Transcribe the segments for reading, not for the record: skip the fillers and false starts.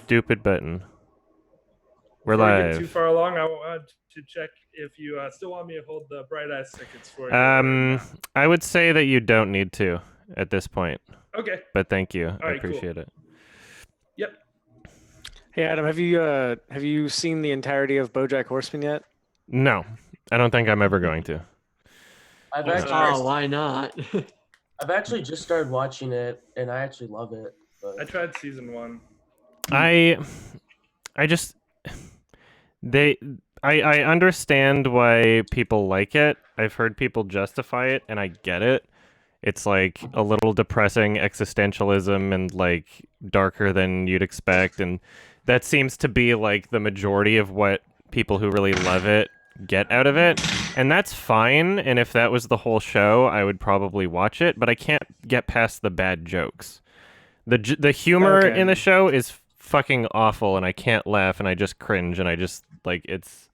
stupid button. We're Before we live. get too far along, I want to check if you still want me to hold the Bright Eyes tickets for you. I would say that you don't need to at this point. Okay. But thank you. All I right, appreciate cool. it. Yep. Hey Adam, have you seen the entirety of Bojack Horseman yet? No, I don't think I'm ever going to. Why not? I've actually just started watching it, and I actually love it. But... I tried season 1. I understand why people like it. I've heard people justify it, and I get it. It's like a little depressing existentialism and like darker than you'd expect, and that seems to be like the majority of what people who really love it get out of it, and that's fine. And if that was the whole show, I would probably watch it, but I can't get past the bad jokes. The humor in the show is fucking awful, and I can't laugh, and I just cringe, and I just like it's.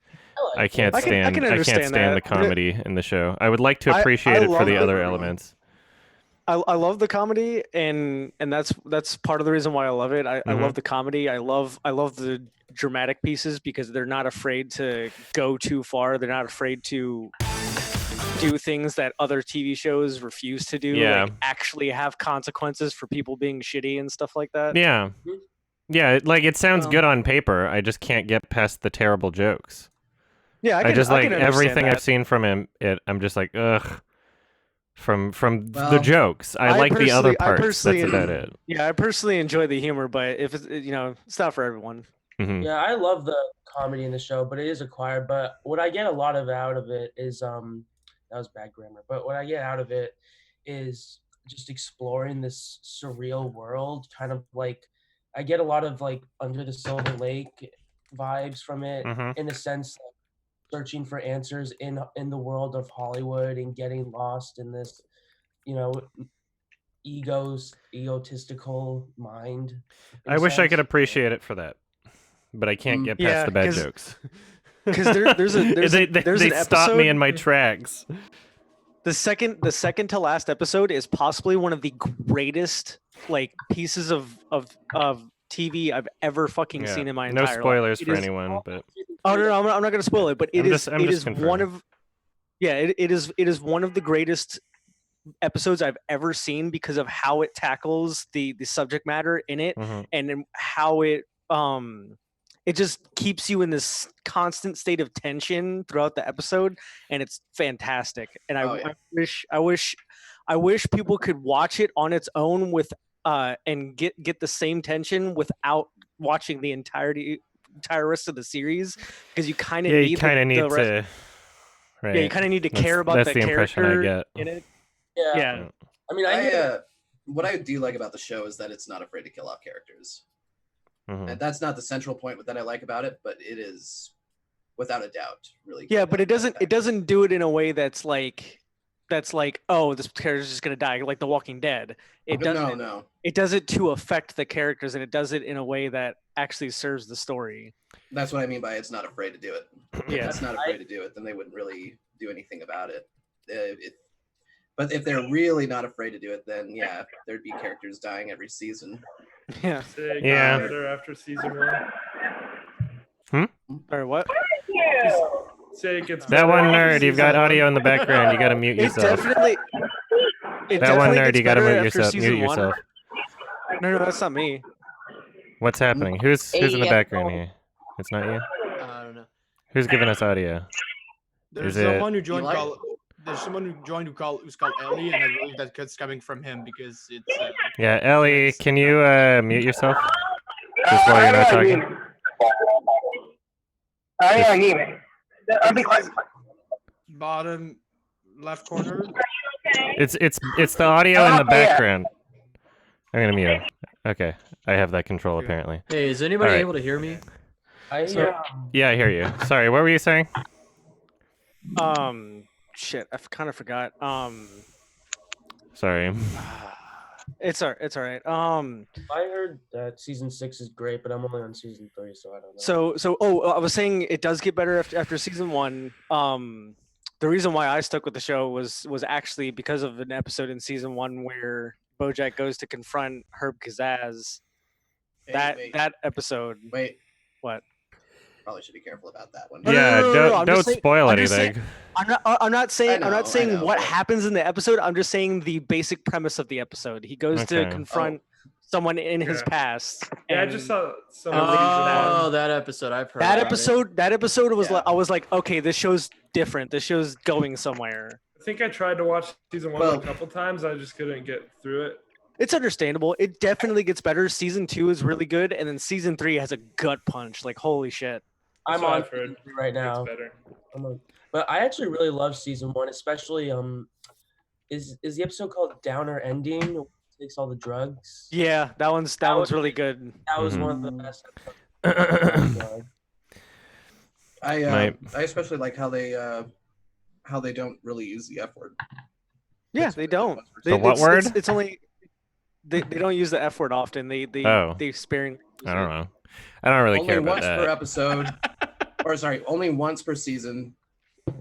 I can't stand the comedy in the show. I would like to appreciate it for the other elements. I love the comedy, and that's part of the reason why I love it. I love the comedy. I love the dramatic pieces because they're not afraid to go too far. They're not afraid to do things that other TV shows refuse to do. Yeah. Like actually have consequences for people being shitty and stuff like that. Yeah. Yeah, like it sounds good on paper. I just can't get past the terrible jokes. Yeah, I just like everything I've seen from him. I'm just like, ugh. From the jokes, I like the other parts. That's about it. Yeah, I personally enjoy the humor, but if it's it's not for everyone. Mm-hmm. Yeah, I love the comedy in the show, but it is acquired. But what I get a lot of out of it is that was bad grammar. But what I get out of it is just exploring this surreal world, kind of like I get a lot of like Under the Silver Lake vibes from it, in a sense, like, searching for answers in the world of Hollywood and getting lost in this, egotistical mind. I wish I could appreciate it for that, but I can't get past the bad jokes. Because there's an episode, stop me in my tracks. The second to last episode is possibly one of the greatest like pieces of TV I've ever fucking seen in my entire life. No spoilers for anyone, but oh no, I'm not going to spoil it. But it is one of it is one of the greatest episodes I've ever seen because of how it tackles the subject matter in it, and how it just keeps you in this constant state of tension throughout the episode, and it's fantastic. And I wish people could watch it on its own with and get the same tension without watching the entire rest of the series, because you kind of need you kind of need to care about the character in it. Yeah. I mean, what I do like about the show is that it's not afraid to kill off characters. And that's not the central point that I like about it, but it is without a doubt really good. Yeah, but it doesn't do it in a way that's like oh, this character's just gonna die, like The Walking Dead. It doesn't. No. It does it to affect the characters, and it does it in a way that actually serves the story. That's what I mean by it's not afraid to do it. Yeah, if it's not afraid to do it, then they wouldn't really do anything about it. But if they're really not afraid to do it, then yeah, there'd be characters dying every season. Yeah. Better after season 1. Or what? Say it gets that one nerd. You've got audio in the background. You got to mute yourself. That one nerd. You got to mute yourself. Mute yourself. No, that's not me. What's happening? Who's in the background here? It's not you. I don't know. Who's giving us audio? There's someone who joined. There's someone who joined who's called Ellie, and I believe that's coming from him because it's. Yeah, Ellie, can you mute yourself? Just while you're not talking. I'll be quiet. Bottom left corner. It's the audio in the background. I'm gonna mute him. Okay, I have that control apparently. Hey, is anybody able to hear me? Yeah, I hear you. Sorry, what were you saying? Shit, I kind of forgot. Sorry. It's all right. I heard that season 6 is great, but I'm only on season 3, so I don't know. I was saying it does get better after season 1. The reason why I stuck with the show was actually because of an episode in season 1 where Bojack goes to confront Herb Kazaz, That episode. Wait. What? Probably should be careful about that one. Yeah, No, don't spoil anything. I'm not saying what but... happens in the episode. I'm just saying the basic premise of the episode. He goes to confront someone in his past. Yeah, I just saw some. That episode I've heard. That episode was like, I was like, okay, this show's different. This show's going somewhere. I think I tried to watch season 1 a couple times. I just couldn't get through it. It's understandable. It definitely gets better. Season 2 is really good, and then season 3 has a gut punch. Like, holy shit. I'm on season 3 right now. But I actually really love season 1, especially is the episode called Downer Ending? Takes all the drugs. Yeah, that one's really good. That was one of the best episodes. I especially like how they don't really use the F word. Yeah, they don't. What word? It's only they don't use the F word often. They experience. I don't know. I don't really care about that. Only once per episode, or sorry, only once per season,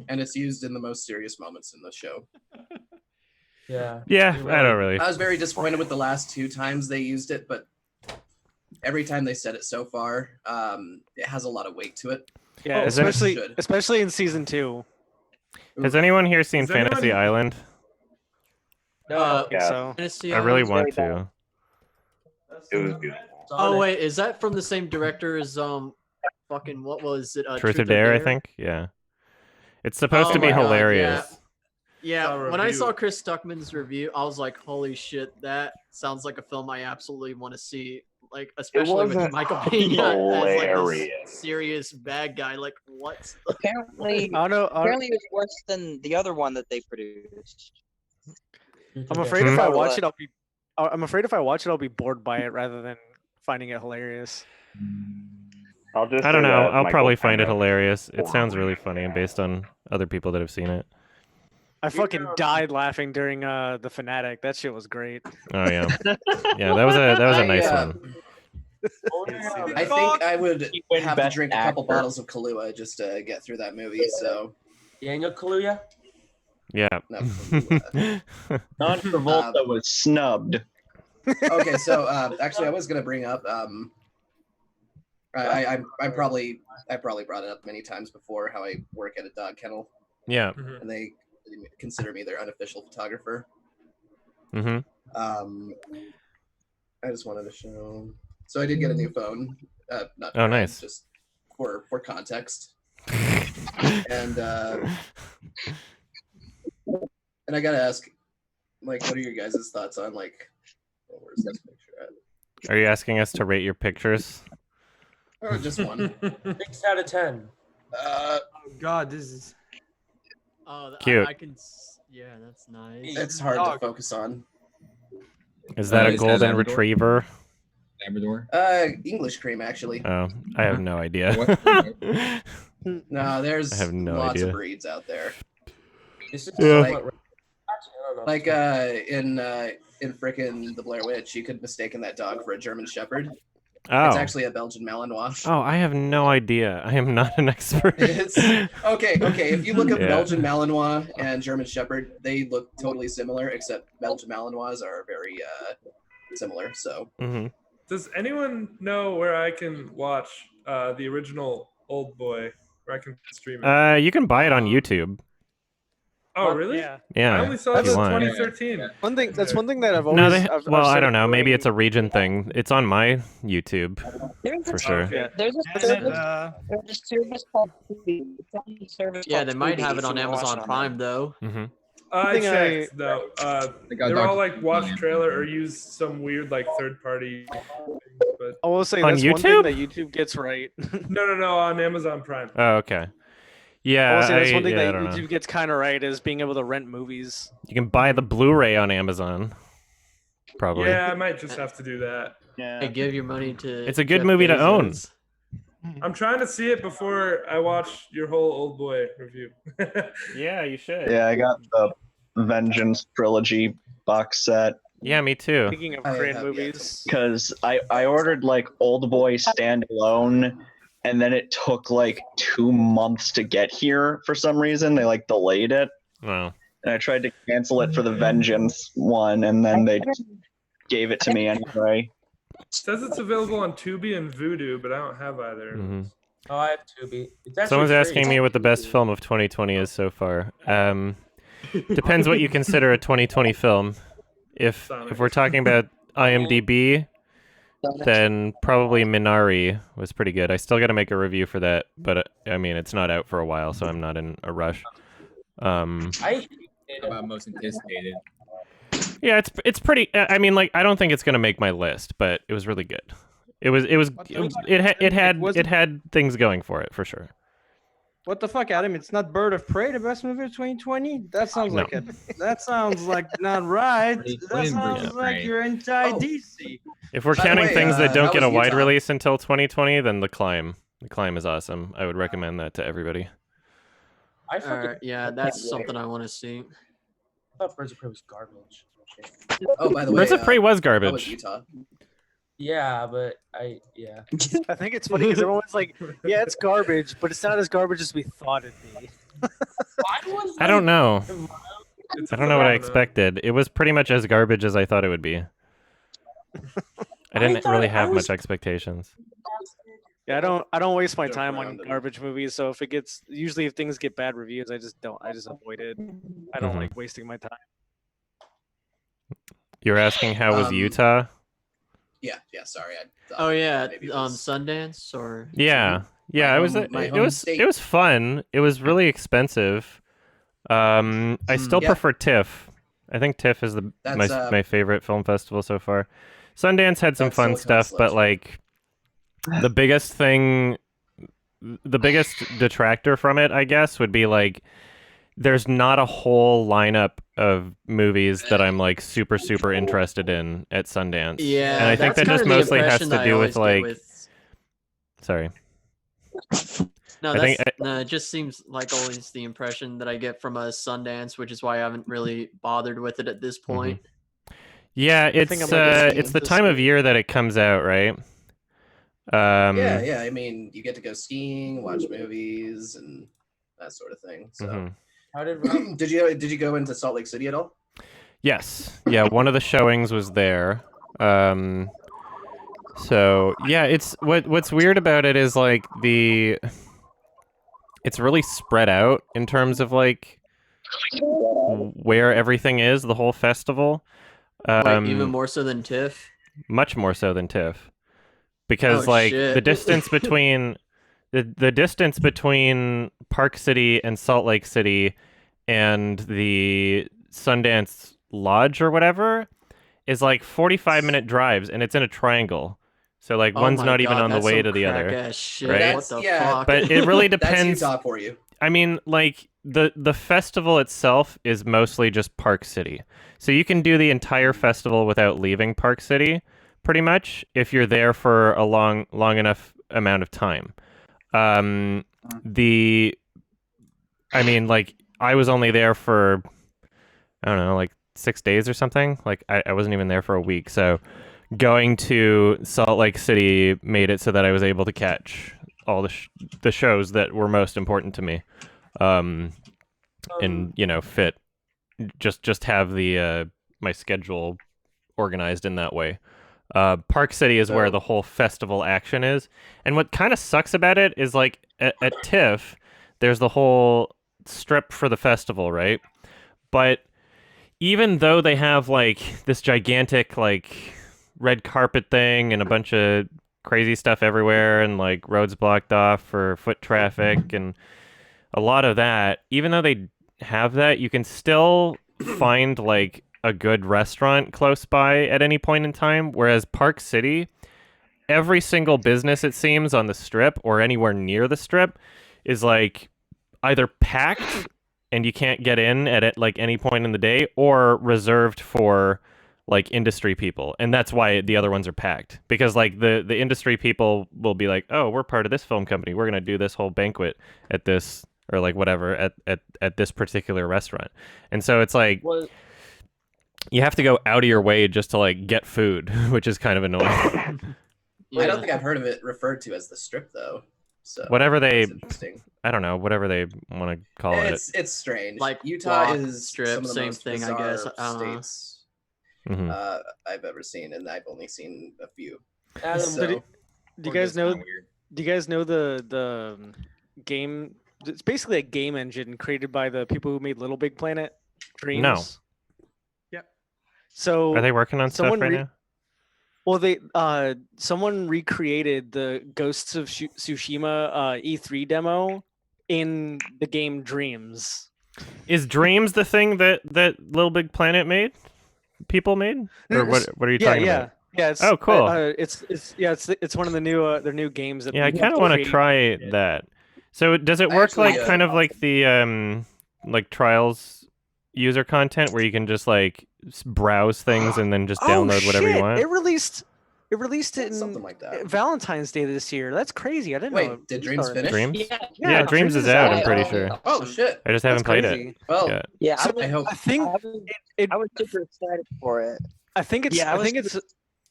and it's used in the most serious moments in the show. Yeah. Yeah, I don't really. I was very disappointed with the last 2 times they used it, but every time they said it so far, it has a lot of weight to it. Yeah, especially in season 2. Has anyone here seen Fantasy Island? No. So I really want to. It was good. Oh wait, is that from the same director as fucking what was it? Truth or Dare, I think. Yeah. It's supposed to be hilarious. Yeah, when I saw Chris Stuckman's review, I was like, "Holy shit, that sounds like a film I absolutely want to see." Like, especially with Michael Pena as like this serious bad guy. Like, what? Apparently, apparently it was worse than the other one that they produced. I'm afraid if I watch it, I'll be bored by it rather than finding it hilarious. I don't know. I'll probably find it hilarious. It sounds really funny, and based on other people that have seen it. I fucking died laughing during the Fanatic. That shit was great. Oh yeah, yeah. That was a nice one. I think I would have to drink a couple bottles of Kahlua just to get through that movie. So Daniel Kaluuya. Yeah. No, John Travolta was snubbed. Okay, so actually, I was gonna bring up. I probably brought it up many times before how I work at a dog kennel. Yeah. And they consider me their unofficial photographer. Mm-hmm. I just wanted to show. So I did get a new phone. Not nice. Just for context. And I gotta ask, like, what are your guys' thoughts on like? Where's this picture at? Are you asking us to rate your pictures? Or just one? 6 out of 10. Oh God, this is. Oh, cute. I can. Yeah, that's nice. It's hard to focus on. Is that a golden retriever? Labrador? English cream, actually. Oh, I have no idea. No, there's I have no lots idea. of breeds out there. This is like in frickin' The Blair Witch, you could mistaken that dog for a German Shepherd. Oh. It's actually a Belgian Malinois. Oh, I have no idea. I am not an expert. Okay. If you look up Belgian Malinois and German Shepherd, they look totally similar, except Belgian Malinois are very similar. So, Does anyone know where I can watch the original Old Boy? Where I can stream it? You can buy it on YouTube. Oh, really? Yeah. I only saw it in 2013. That's one thing that I've always. I don't know. Maybe it's a region thing. It's on my YouTube for sure. There's a service called Tubi. Yeah, they might have it on Amazon Prime though. Mm-hmm. I checked though. They're all like watch trailer or use some weird like third party. But I will say on that's YouTube? one thing that YouTube gets right. No, on Amazon Prime. Oh, okay. Yeah, I will say that's one thing that YouTube gets kind of right is being able to rent movies. You can buy the Blu-ray on Amazon. Probably. Yeah, I might just have to do that. Yeah. Hey, give your money to. It's a good movie to own. I'm trying to see it before I watch your whole Old Boy review. Yeah, you should. Yeah, I got the Vengeance trilogy box set. Yeah, me too. Speaking of Korean movies, because I ordered like Old Boy standalone, and then it took like 2 months to get here for some reason. They like delayed it. Wow. And I tried to cancel it for the Vengeance one, and then they just gave it to me anyway. It says it's available on Tubi and Vudu, but I don't have either. Oh, I have Tubi. Someone's asking me what the best film of 2020 is so far. Depends what you consider a 2020 film. If we're talking about IMDb, then probably Minari was pretty good. I still got to make a review for that, but I mean it's not out for a while, so I'm not in a rush. How about most anticipated? Yeah, it's pretty. I mean, like I don't think it's gonna make my list, but it was really good. It had things going for it for sure. What the fuck, Adam? It's not Bird of Prey, the best movie of 2020? That sounds like that sounds like not right. That sounds like you're anti-DC. If we're counting things that don't get a wide release until 2020, then The Climb. The Climb is awesome. I would recommend that to everybody. Yeah, that's something I want to see. I thought Birds of Prey was garbage. Oh, by the way, Birds of Prey was garbage. Utah. Yeah, but I think it's funny because everyone's like, yeah, it's garbage, but it's not as garbage as we thought it'd be. I don't know. I don't know what I expected. It was pretty much as garbage as I thought it would be. I didn't really have much expectations. Yeah, I don't waste my time on garbage movies. So usually if things get bad reviews, I just avoid it. I don't like wasting my time. You're asking how was Utah? Yeah. Sorry. Sundance or yeah. It was fun. It was really expensive. I still prefer TIFF. I think TIFF is my favorite film festival so far. Sundance had some fun stuff, but like the biggest detractor from it, I guess, would be like there's not a whole lineup of movies that I'm like super interested in at Sundance. Yeah, and I think that just mostly has to do with like. Sorry. No, it just seems like always the impression that I get from a Sundance, which is why I haven't really bothered with it at this point. Yeah, it's the time of year that it comes out, right? Yeah. I mean, you get to go skiing, watch movies, and that sort of thing. So, how did you go into Salt Lake City at all? Yes. Yeah, one of the showings was there. So yeah, it's what's weird about it is like it's really spread out in terms of like where everything is, the whole festival. Even more so than TIFF? Much more so than TIFF. Because the distance between the distance between Park City and Salt Lake City and the Sundance Lodge or whatever is like 45-minute drives, and it's in a triangle. So like one's not even on the way to the other, right? What the fuck? But it really depends. That's Utah for you. I mean, like the festival itself is mostly just Park City, so you can do the entire festival without leaving Park City, pretty much, if you're there for a long enough amount of time. I mean, like I was only there for I don't know, like 6 days or something. Like I wasn't even there for a week, so. Going to Salt Lake City made it so that I was able to catch all the shows that were most important to me, and fit just have the my schedule organized in that way. Park City is where the whole festival action is, and what kind of sucks about it is like at TIFF, there's the whole strip for the festival, right? But even though they have like this gigantic like red carpet thing and a bunch of crazy stuff everywhere and like roads blocked off for foot traffic and a lot of that, even though they have that, you can still find like a good restaurant close by at any point in time. Whereas Park City, every single business, it seems, on the strip or anywhere near the strip is like either packed and you can't get in at like any point in the day, or reserved for like industry people, and that's why the other ones are packed, because like the industry people will be like, oh, we're part of this film company, we're gonna do this whole banquet at this, or like whatever at this particular restaurant, and so it's like you have to go out of your way just to like get food, which is kind of annoying. I don't think I've heard of it referred to as the strip though. So whatever they, I don't know, whatever they want to call it. It's strange. Like Utah is strip, some of the same most thing, I guess. states I've ever seen, and I've only seen a few. Adam, So do you guys know? Do you guys know the game? It's basically a game engine created by the people who made Little Big Planet. Dreams. No. Yep. So are they working on stuff right now? Well, someone recreated the Ghosts of Tsushima E3 demo in the game Dreams. Is Dreams the thing that Little Big Planet made? People made? Or what are you talking about? Yeah, it's, oh, cool. It's one of the new their new games that I kind of want to try that. So does it work kind of like the like Trials user content where you can just like browse things and then just download whatever you want? It released it in something like that. Valentine's Day this year. That's crazy. I didn't know. Wait, did Dreams finish? Dreams? Yeah, Dreams is out, I'm pretty sure. Oh shit. I just haven't played it. Well, yeah, so I was super excited for it. I think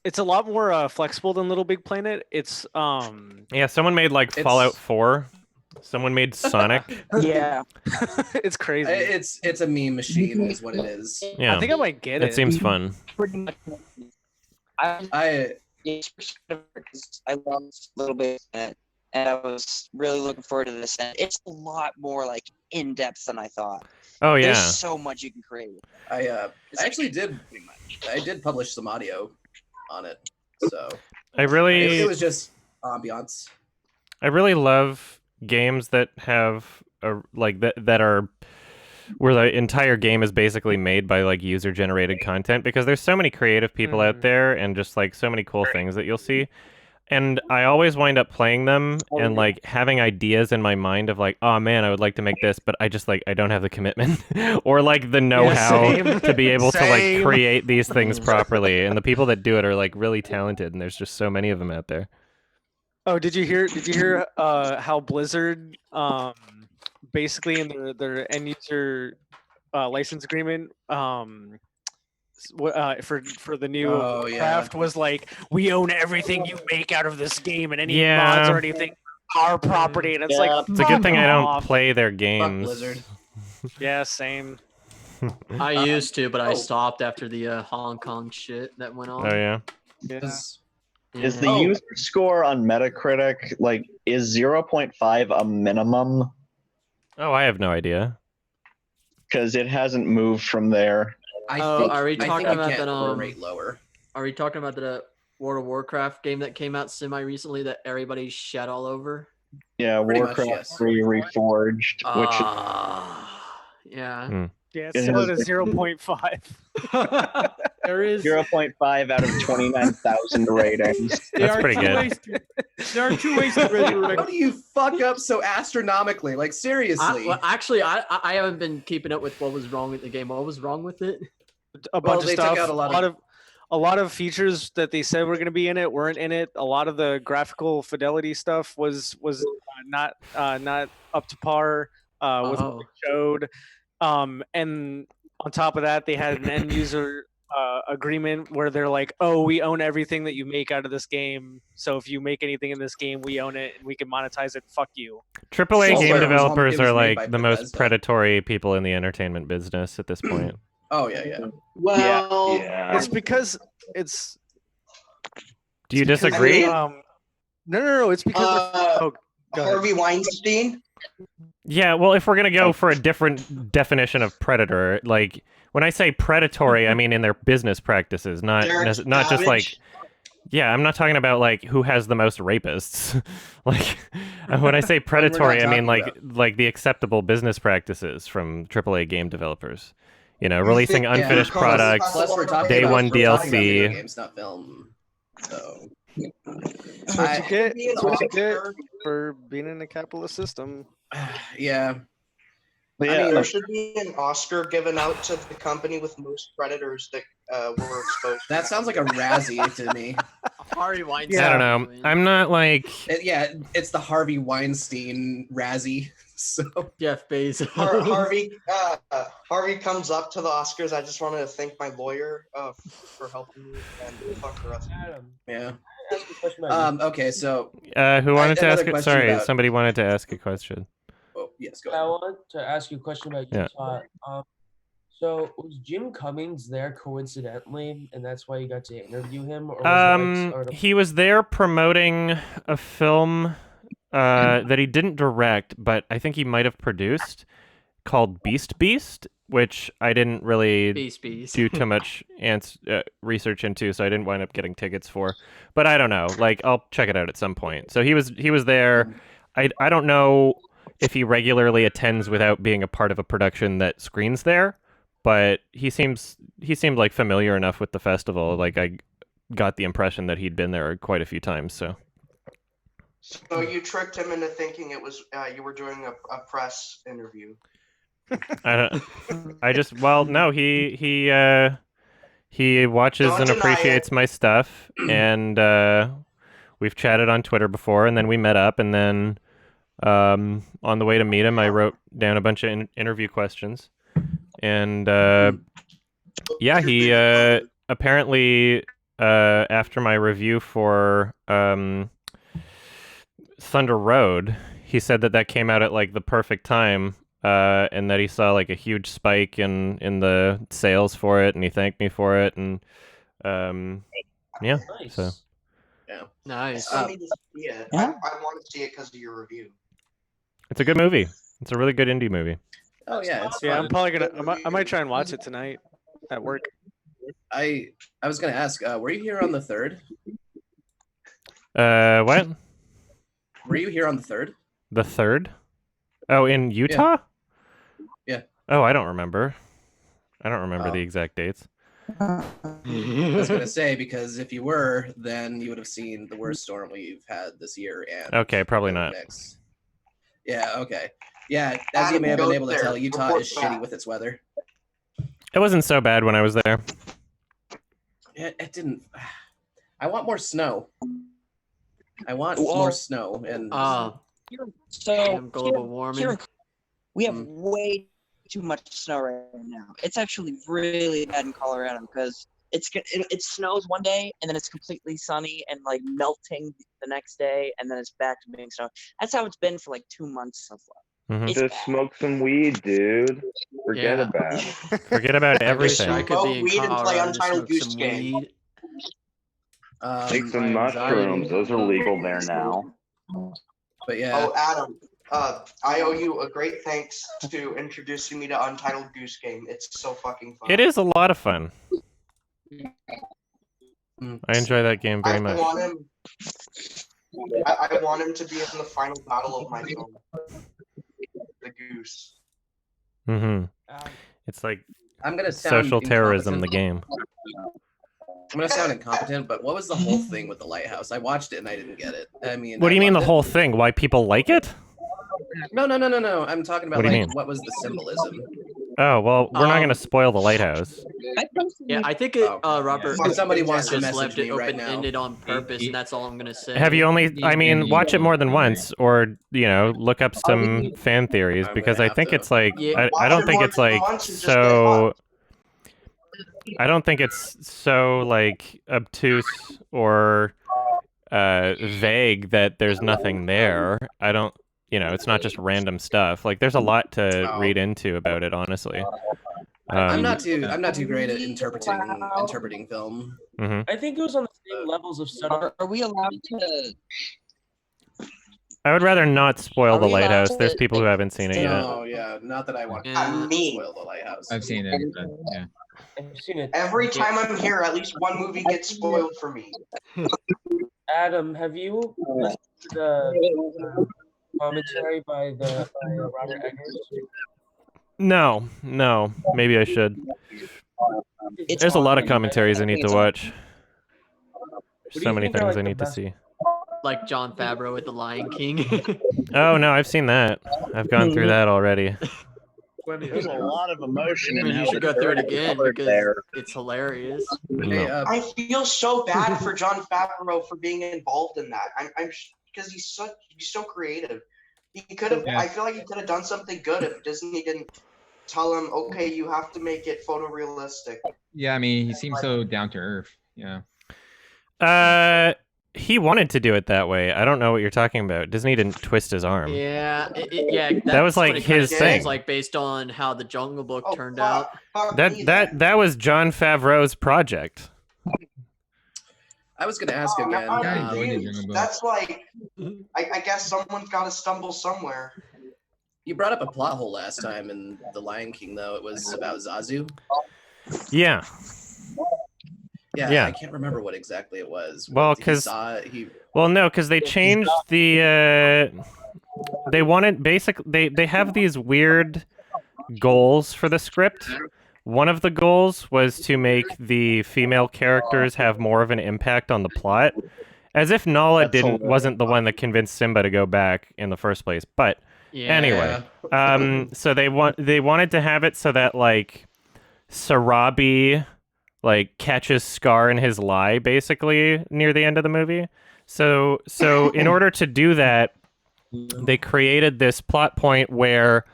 it's a lot more flexible than Little Big Planet. It's yeah, someone made like Fallout 4. Someone made Sonic. Yeah. It's crazy. It's a meme machine is what it is. Yeah. I think I might get it. It seems fun. Pretty much. I love Little Big Planet, and I was really looking forward to this. And it's a lot more like in depth than I thought. Oh yeah. There's so much you can create. I actually did publish some audio on it, so it was just ambiance. I really love games that have that are where the entire game is basically made by like user generated content, because there's so many creative people out there and just like so many cool things that you'll see. And I always wind up playing them and like having ideas in my mind of like, oh man, I would like to make this, but I just like I don't have the commitment or like the know-how to be able to like create these things properly. And the people that do it are like really talented, and there's just so many of them out there. Oh, did you hear how Blizzard basically in their end user license agreement for the new craft was like, we own everything you make out of this game, and any mods or anything our property, and it's like it's a good thing I don't play their games. Fuck Blizzard. Yeah, same. I used to, but I stopped after the Hong Kong shit that went on. Oh yeah. Is the user score on Metacritic like is 0.5 a minimum? Oh, I have no idea. Because it hasn't moved from there. Are we talking about that? Rate lower. Are we talking about the World of Warcraft game that came out semi-recently that everybody shat all over? Yeah, Warcraft 3 Reforged, which yeah. Yeah, it's similar to 0.5. There is 0.5 out of 29,000 ratings. That's pretty good. There are two ways to resurrect. How do you fuck up so astronomically? Like seriously? Actually, I haven't been keeping up with what was wrong with the game. What was wrong with it? A bunch of stuff. A lot of features that they said were going to be in it weren't in it. A lot of the graphical fidelity stuff was not up to par with what they showed. And on top of that, they had an end user agreement where they're like, oh, we own everything that you make out of this game. So if you make anything in this game, we own it and we can monetize it. Fuck you. AAA game developers are like the most predatory people in the entertainment business at this point. Oh yeah. Well, it's because it's. Do you disagree? No. It's because Harvey Weinstein. Yeah, well, if we're gonna go for a different definition of predator, like when I say predatory, I mean in their business practices, not just like. Yeah, I'm not talking about like who has the most rapists. Like when I say predatory, I mean like the acceptable business practices from AAA game developers. You know, releasing unfinished products, day one DLC. Games, not film. So. That's what you get for being in a capitalist system. Yeah. I mean, there should be an Oscar given out to the company with most predators that were exposed. That sounds like a Razzie to me. Harvey Weinstein. I don't know. I'm not like. It's the Harvey Weinstein Razzie. So Jeff Bezos. Harvey comes up to the Oscars. I just wanted to thank my lawyer for helping me and fuck the rest. Yeah. Okay, so who wanted to ask it? Sorry, somebody wanted to ask a question. Oh yes, go I ahead. want to ask you a question about Utah. So was Jim Cummings there coincidentally, and that's why you got to interview him? Or was it he was there promoting a film that he didn't direct, but I think he might have produced, called Beast, which I didn't really do too much research into, so I didn't wind up getting tickets for. But I don't know. Like, I'll check it out at some point. So he was there. I don't know if he regularly attends without being a part of a production that screens there, but he seemed like familiar enough with the festival. Like, I got the impression that he'd been there quite a few times. So you tricked him into thinking it was you were doing a press interview. No, he watches and appreciates my stuff, and we've chatted on Twitter before, and then we met up, and then on the way to meet him, I wrote down a bunch of interview questions, and he apparently after my review for Thunder Road, he said that came out at like the perfect time. And that he saw like a huge spike in the sales for it, and he thanked me for it, and Nice. So nice. I want to see it because of your review. It's a good movie. It's a really good indie movie. Oh yeah, it's yeah. fun. I'm probably gonna. I might try and watch it tonight at work. I was gonna ask, were you here on the 3rd? What? Were you here on the 3rd? The 3rd? Oh, in Utah? Yeah. Oh, I don't remember. I don't remember the exact dates. I was gonna say, because if you were, then you would have seen the worst storm we've had this year. And okay, probably not. Yeah. Okay. Yeah. As you may have been able to tell, Utah is shitty with its weather. It wasn't so bad when I was there. It didn't. I want more snow. I want more snow and. So global warming. We have way too much snow right now. It's actually really bad in Colorado because it snows one day and then it's completely sunny and like melting the next day and then it's back to being snow. That's how it's been for like 2 months so far. Mm-hmm. Just smoke some weed, dude. Forget about it. Forget about everything. I could be in weed and play Colorado Untitled Goose some Game. weed. Take some mushrooms. Those are legal there now. But yeah. Oh, Adam, I owe you a great thanks to introducing me to Untitled Goose Game. It's so fucking fun. It is a lot of fun. I enjoy that game very much. I want him to be in the final battle of my film. The goose. Mm-hmm. It's like I'm gonna sound social terrorism, the game. I'm gonna sound incompetent, but what was the whole thing with the lighthouse? I watched it and I didn't get it. I mean, what do you mean the whole thing? Why people like it? No. I'm talking about what was the symbolism? Oh well, we're not gonna spoil the lighthouse. Yeah, I think Robert. If somebody wants to just message left it me right open-ended on purpose, and that's all I'm gonna say. Have you only? I mean, watch it more than once, or look up some fan theories because I think it's like I don't think it's like so. I don't think it's so like obtuse or vague that there's nothing there. I don't. It's not just random stuff. Like there's a lot to read into about it, honestly. I'm not too great at interpreting film. Mm-hmm. I think it was on the same levels of subtle. Are we allowed to? I would rather not spoil the lighthouse. There's people who haven't seen it yet. Oh yeah, not that I want to spoil the lighthouse. I've seen it. But, yeah. I've seen it. Every time I'm here, at least one movie gets spoiled for me. Adam, have you listened to the commentary by Robert Eggers? No. Maybe I should. There's a lot of commentaries I need to watch. So many things I need to see. Like Jon Favreau with The Lion King. Oh no, I've seen that. I've gone through that already. There's a lot of emotion in you should go through it again because it's hilarious. No. I feel so bad for Jon Favreau for being involved in that. I'm because he's so creative. He could have. Yeah. I feel like he could have done something good if Disney didn't tell him, okay, you have to make it photorealistic. Yeah, I mean, he seems so down to earth. Yeah. he wanted to do it that way. I don't know what you're talking about. Disney didn't twist his arm. Yeah, yeah. That was like his thing. Like based on how the Jungle Book turned out. That was Jon Favreau's project. I was gonna ask again. That's like, I guess someone's got to stumble somewhere. You brought up a plot hole last time in The Lion King, though. It was about Zazu. Yeah. Yeah, I can't remember what exactly it was. Well, because they changed the. They wanted they have these weird goals for the script. One of the goals was to make the female characters have more of an impact on the plot, as if Nala wasn't the one that convinced Simba to go back in the first place. But anyway, so they wanted to have it so that like Sarabi like catches Scar in his lie basically near the end of the movie. So in order to do that, they created this plot point where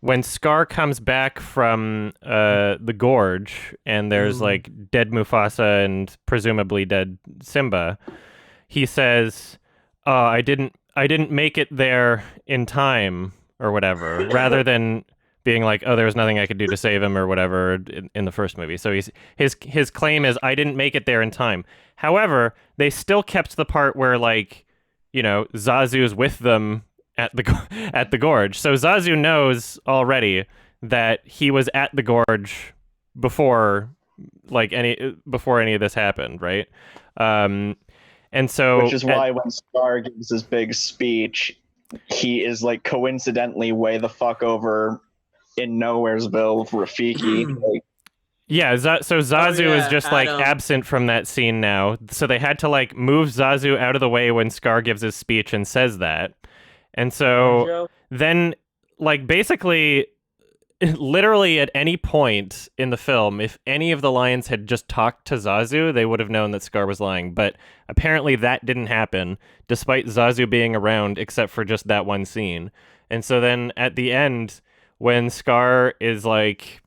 when Scar comes back from the gorge and there's like dead Mufasa and presumably dead Simba, he says, "Oh, I didn't make it there in time," or whatever, rather than being like, "Oh, there was nothing I could do to save him," or whatever in the first movie. So his claim is, "I didn't make it there in time." However, they still kept the part where like, you know, Zazu's with them at the gorge. So Zazu knows already that he was at the gorge before any of this happened, right? And so which is why when Scar gives his big speech, he is like coincidentally way the fuck over in Nowheresville, Rafiki. Yeah, so Zazu is just like absent from that scene now. So they had to like move Zazu out of the way when Scar gives his speech and says that. And so then, like, basically, literally at any point in the film, if any of the lions had just talked to Zazu, they would have known that Scar was lying. But apparently that didn't happen, despite Zazu being around, except for just that one scene. And so then at the end, when Scar is like,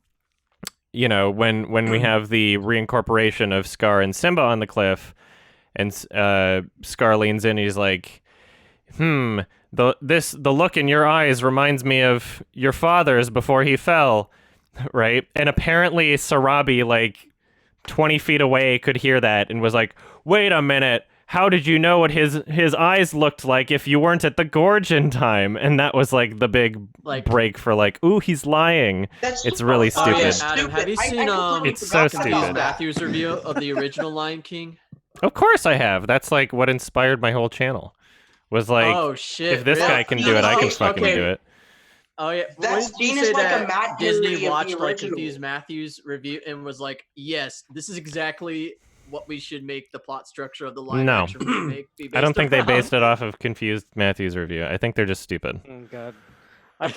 you know, when we have the reincorporation of Scar and Simba on the cliff, and Scar leans in, he's like, the look in your eyes reminds me of your father's before he fell, right? And apparently Sarabi, like 20 feet away, could hear that and was like, "Wait a minute, how did you know what his eyes looked like if you weren't at the gorge in time?" And that was like the big break for like, ooh, he's lying. It's really stupid. Yeah, Adam, have you seen it's so stupid. Matthew's review of the original Lion King? Of course I have. That's like what inspired my whole channel. Was like, oh shit! If this guy can do it, I can fucking do it. Oh yeah, that scene is like a Matt Disney watched like Confused Matthew's review and was like, "Yes, this is exactly what we should make the plot structure of the live action remake be based I don't think around. they based it off of Confused Matthew's review. I think they're just stupid. Oh god, I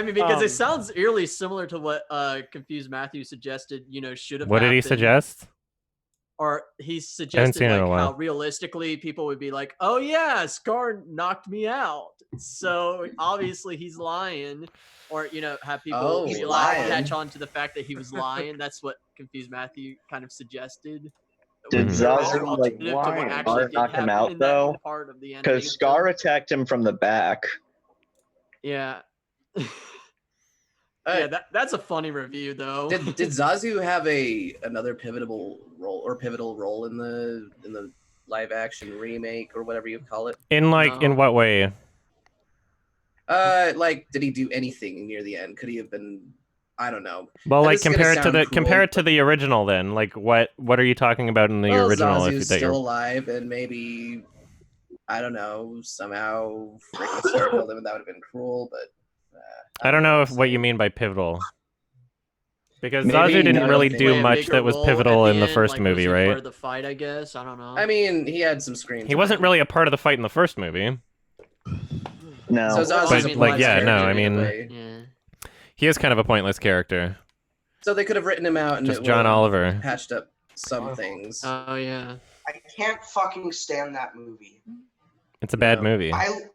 mean, because it sounds eerily similar to what Confused Matthew suggested. You know, should have. What did he suggest? Or he suggested like how realistically people would be like, "Oh yeah, Scar knocked me out," so obviously he's lying, or you know, have people catch on to the fact that he was lying. That's what Confused Matthew kind of suggested. Did Zazu like Scar knock him out though? Because Scar attacked him from the back. Yeah. Yeah, that's a funny review though. Did Zazu have another pivotal role in the live action remake or whatever you call it? In what way? Like, did he do anything near the end? Could he have been? I don't know. Well, like compare it to the original then. Like what are you talking about in the original? Zazu's still alive and maybe I don't know, somehow freaking Star killed him and that would have been cruel, but I don't know what you mean by pivotal. Because Zazu didn't really do much that was pivotal in the first movie, right? Part of the fight, I guess. I don't know. I mean, he had some screen time. He wasn't really a part of the fight in the first movie. No. So he is kind of a pointless character. So they could have written him out and just John Oliver patched up some things. Oh yeah. I can't fucking stand that movie. It's a bad movie. I've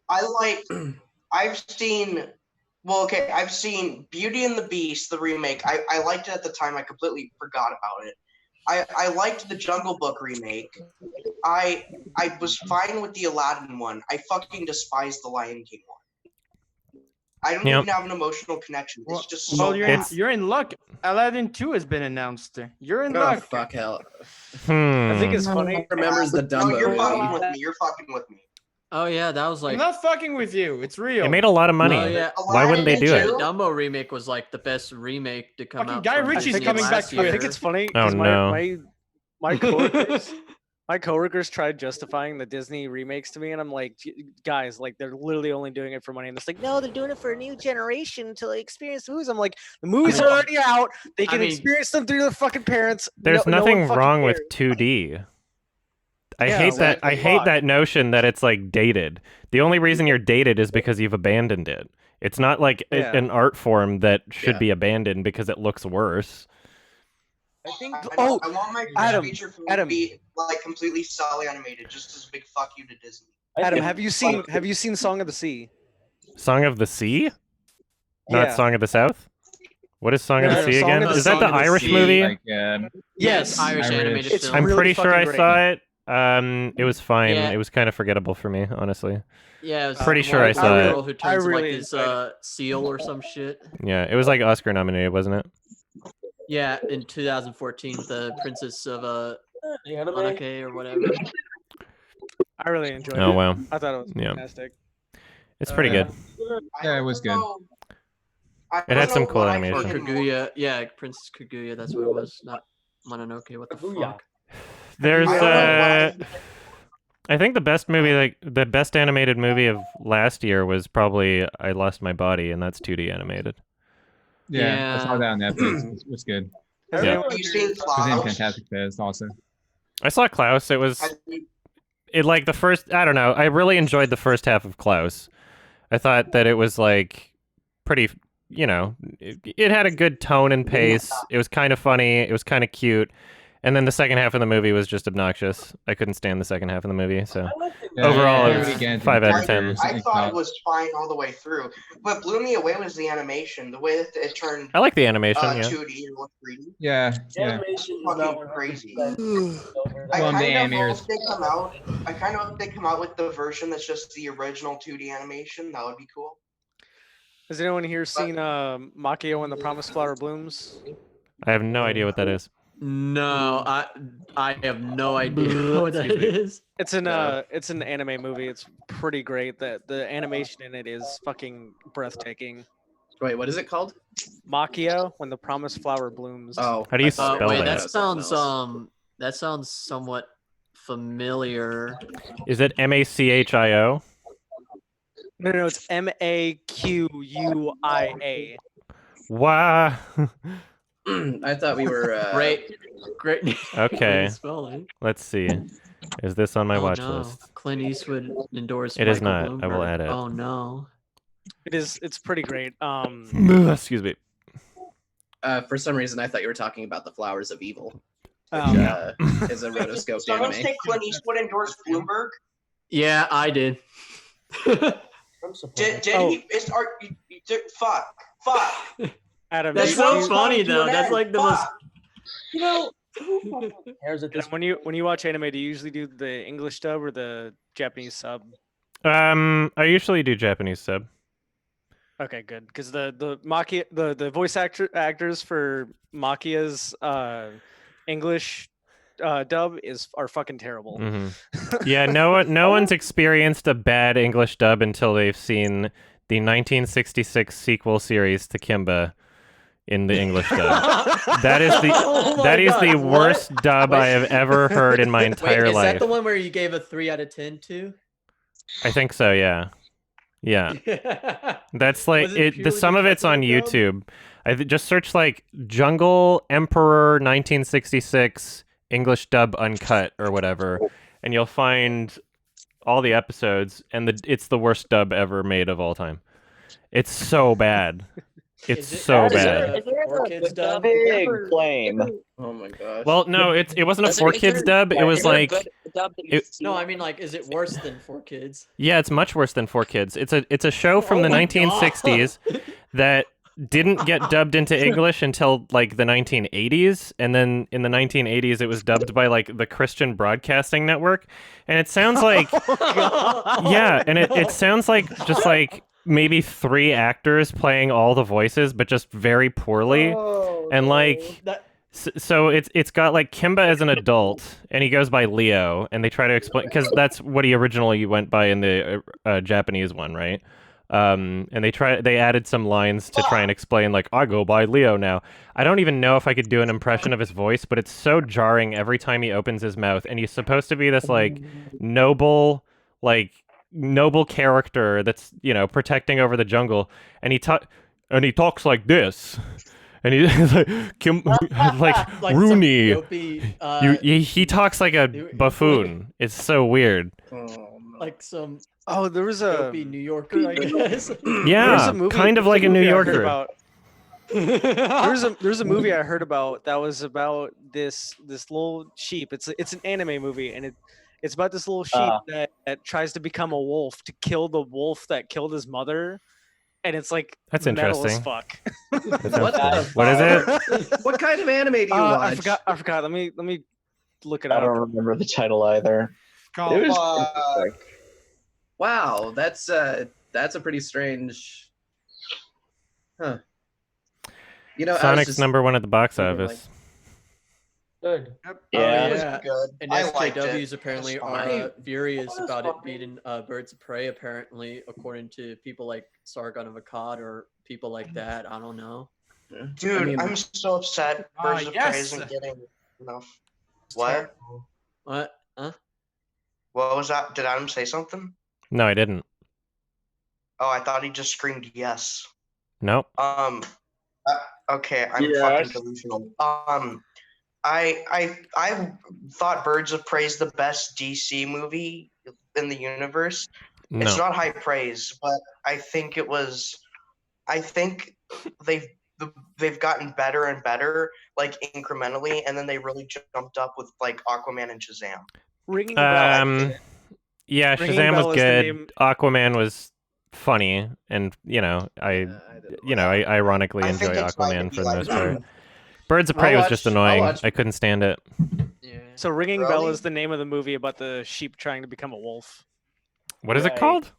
seen Beauty and the Beast, the remake. I liked it at the time. I completely forgot about it. I liked the Jungle Book remake. I was fine with the Aladdin one. I fucking despise the Lion King one. I don't even have an emotional connection. It's just so bad. You're in luck. Aladdin 2 has been announced. You're in luck. Fuck hell. I think it's funny. Remembers the Dumbo. No, you're fucking with me. You're fucking with me. Oh yeah, that was like. I'm not fucking with you. It's real. It made a lot of money. No, yeah. Why wouldn't they do it? The Dumbo remake was like the best remake to come out. Guy Ritchie's coming back to I think it's funny. Oh no. My coworkers tried justifying the Disney remakes to me, and I'm like, guys, like they're literally only doing it for money. And it's like, no, they're doing it for a new generation to like experience the movies. I'm like, the movies are already out. They can experience them through their fucking parents. There's nothing wrong with 2D. I hate that. I hate that notion that it's like dated. The only reason you're dated is because you've abandoned it. It's not like an art form that should be abandoned because it looks worse. I think. I want my first feature film to be like completely solid animated, just as a big fuck you to Disney. Adam, have you seen Song of the Sea? Song of the Sea? Not Song of the South? What is Song of the Sea again? Is that the Irish movie? Like, yes, Irish animated film. I'm pretty sure I saw it. It was fine. It was kind of forgettable for me, honestly. Yeah, it was pretty sure I saw it. Who turns like his seal or some shit. Yeah, it was like Oscar nominated, wasn't it? Yeah, in 2014, the Princess of Monaco or whatever. I really enjoyed it. Oh wow! I thought it was fantastic. It's pretty good. Yeah, it was good. It had some cool Or animation. Kaguya, yeah, Princess Kaguya. That's what it was. Not Mononoke. What the fuck? There's I think the best movie, like the best animated movie of last year, was probably I Lost My Body, and that's 2D animated. Yeah, I saw that on Netflix. It was good. Yeah. You seen It was in Klaus? Fantastic Fest also. I saw Klaus. It was like the first. I don't know. I really enjoyed the first half of Klaus. I thought that it was like pretty. You know, it had a good tone and pace. It was kind of funny. It was kind of cute. And then the second half of the movie was just obnoxious. I couldn't stand the second half of the movie. So overall, it was 5 out of 10. I thought it was fine all the way through. What blew me away was the animation. The way that it turned. I like the animation. 2D and looked 3D. Yeah. Fucking crazy. I Well, the kind of animators. hope they come out with the version that's just the original 2D animation. That would be cool. Has anyone here seen Makio and the Promised Flower Blooms? I have no idea what that is. No, I have no idea what that is. It's an anime movie. It's pretty great. The animation in it is fucking breathtaking. Wait, what is it called? Makio, When the Promised Flower Blooms. Oh, how do you spell wait, that? That sounds somewhat familiar. Is it Machio? No, it's Maquia. Wow. I thought we were great. Okay. Spelling. Let's see. Is this on my watch no. list? Clint Eastwood endorsed. It is Michael not. I will Bloomberg. add it. Oh no. It is. It's pretty great. Excuse me. For some reason, I thought you were talking about the Flowers of Evil, which is a rotoscoped Someone anime. say Clint Eastwood endorsed Bloomberg? Yeah, I did. Did he? Fuck. Adam, That's so funny though. That's like the most. You know, who fucking cares at this when you watch anime, do you usually do the English dub or the Japanese sub? I usually do Japanese sub. Okay, good. Because the voice actors for Makia's English dub are fucking terrible. Mm-hmm. Yeah, no one's experienced a bad English dub until they've seen the 1966 sequel series to Kimba in the English dub. That is the worst dub I have ever heard in my entire Wait, life. Is that the one where you gave a 3 out of 10 to? I think so. Yeah. That's like it. Some of it's on YouTube. I just search like Jungle Emperor 1966 English dub uncut or whatever, and you'll find all the episodes, and it's the worst dub ever made of all time. It's so bad. It's so bad. Is there a kids dub? Big claim. Oh my gosh. Well, no, it wasn't a 4Kids dub. It was like No, I mean like, is it worse than 4Kids? yeah, it's much worse than 4Kids. It's a show from the 1960s that didn't get dubbed into English until like the 1980s, and then in the 1980s it was dubbed by like the Christian Broadcasting Network, and it sounds like yeah, and it sounds like just like maybe 3 actors playing all the voices, but just very poorly, and like. So it's got like Kimba as an adult, and he goes by Leo, and they try to explain because that's what he originally went by in the Japanese one, right? And they added some lines to try and explain like I go by Leo now. I don't even know if I could do an impression of his voice, but it's so jarring every time he opens his mouth, and he's supposed to be this like noble character that's protecting over the jungle, and he talks like this. And he's like, like Rooney. He talks like a buffoon. It's so weird. Like some. Oh, there was a New Yorker, I guess. Yeah, kind of like a New Yorker. There's a movie I heard about that was about this little sheep. It's an anime movie, and it's about this little sheep that tries to become a wolf to kill the wolf that killed his mother. And it's like that's metal interesting. As fuck. What is it? What kind of anime do you watch? I forgot. Let me look it up. I don't remember the title either. It was wow, that's a pretty strange. Huh. Sonic's #1 at the box office. Good. Yeah. Good. And SJWs apparently are furious about it beating Birds of Prey, apparently, according to people like Sargon of Akkad or people like that. I don't know. Dude, I'm so upset. Birds of Prey isn't getting enough. What? What? Huh? What was that? Did Adam say something? No, I didn't. Oh, I thought he just screamed yes. Nope. Okay, I'm fucking delusional. I thought Birds of Prey is the best DC movie in the universe. No. It's not high praise, but I think it was. I think they've gotten better and better, like incrementally, and then they really jumped up with like Aquaman and Shazam. Ringing bell. Yeah, Shazam was good. Aquaman was funny, and I ironically enjoy Aquaman for the most part. Birds of Prey was just annoying. I couldn't stand it. Yeah. So Ringing Bell is the name of the movie about the sheep trying to become a wolf. What is it called?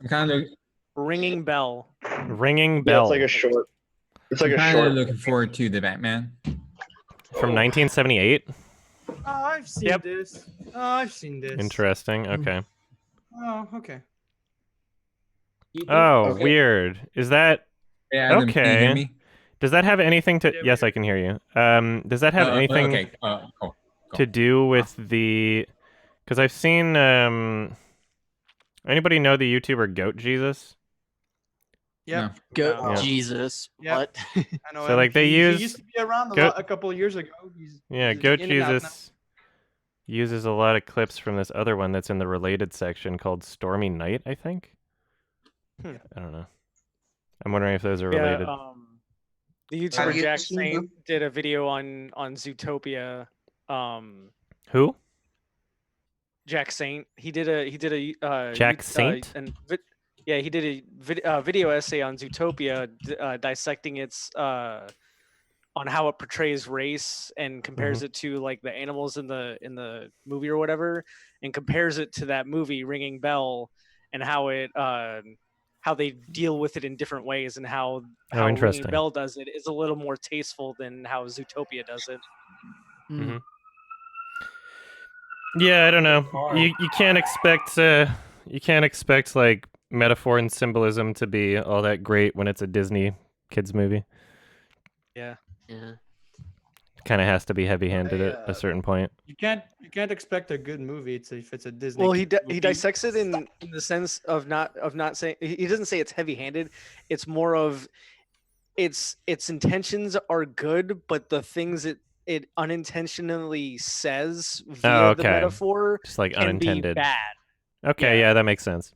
Ringing Bell. Ringing Bell. It's like a short. It's like I'm kind of looking forward to the Batman. From 1978? Oh, I've seen this. Oh, I've seen this. Interesting. Okay. Oh, okay. Oh, weird. Is that... Yeah, okay. Can you hear me? Does that have anything to... Yes, I can hear you. Does that have anything to do with the... Because I've seen... Anybody know the YouTuber Goat Jesus? Yeah. Goat Jesus. Yep. What? I know. So like they he used to be around a couple of years ago. He's Goat Jesus uses a lot of clips from this other one that's in the related section called Stormy Night, I think. I don't know. I'm wondering if those are related. The YouTuber Jack Saint did a video on Zootopia. Who? Jack Saint. He did a Jack Saint. He did a video essay on Zootopia, dissecting its on how it portrays race and compares it to like the animals in the movie or whatever, and compares it to that movie Ringing Bell, and how it how they deal with it in different ways, and how Ringing Bell does it is a little more tasteful than how Zootopia does it. Mm-hmm. Yeah, I don't know. You can't expect like metaphor and symbolism to be all that great when it's a Disney kids movie. Yeah. Kind of has to be heavy-handed at a certain point. You can't expect a good movie if it's a Disney. Well, he dissects it in the sense of not saying, he doesn't say it's heavy-handed. It's more of its intentions are good, but the things it unintentionally says via the metaphor just like can unintended. be bad. Okay, yeah, that makes sense.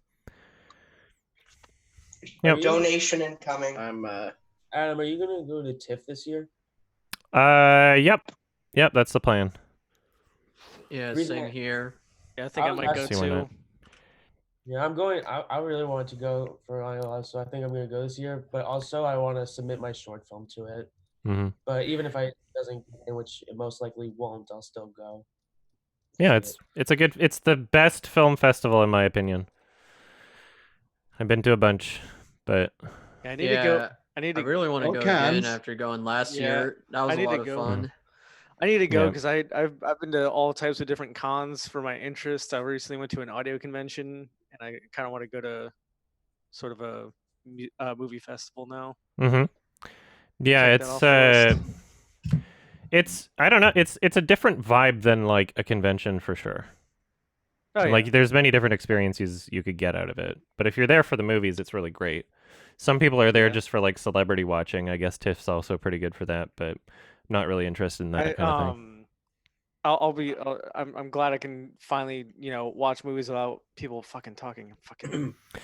Yep. Donation incoming. Adam, are you gonna go to TIFF this year? Yep, that's the plan. Yeah, same here. Yeah, I think I might go too. Yeah, I'm going. I really wanted to go for ILS, so I think I'm going to go this year. But also, I want to submit my short film to it. Mm-hmm. But even if it doesn't, which it most likely won't, I'll still go. Yeah, it's the best film festival in my opinion. I've been to a bunch, but yeah, I need to go. I really want to go again after going last year. That was a lot of fun. I need to go because I've been to all types of different cons for my interest. I recently went to an audio convention, and I kind of want to go to sort of a movie festival now. Mm-hmm. Yeah, it's I don't know. It's a different vibe than like a convention for sure. Oh, yeah. Like there's many different experiences you could get out of it. But if you're there for the movies, it's really great. Some people are there just for like celebrity watching. I guess TIFF's also pretty good for that, but I'm not really interested in that kind of thing. I'm glad I can finally, watch movies without people fucking talking.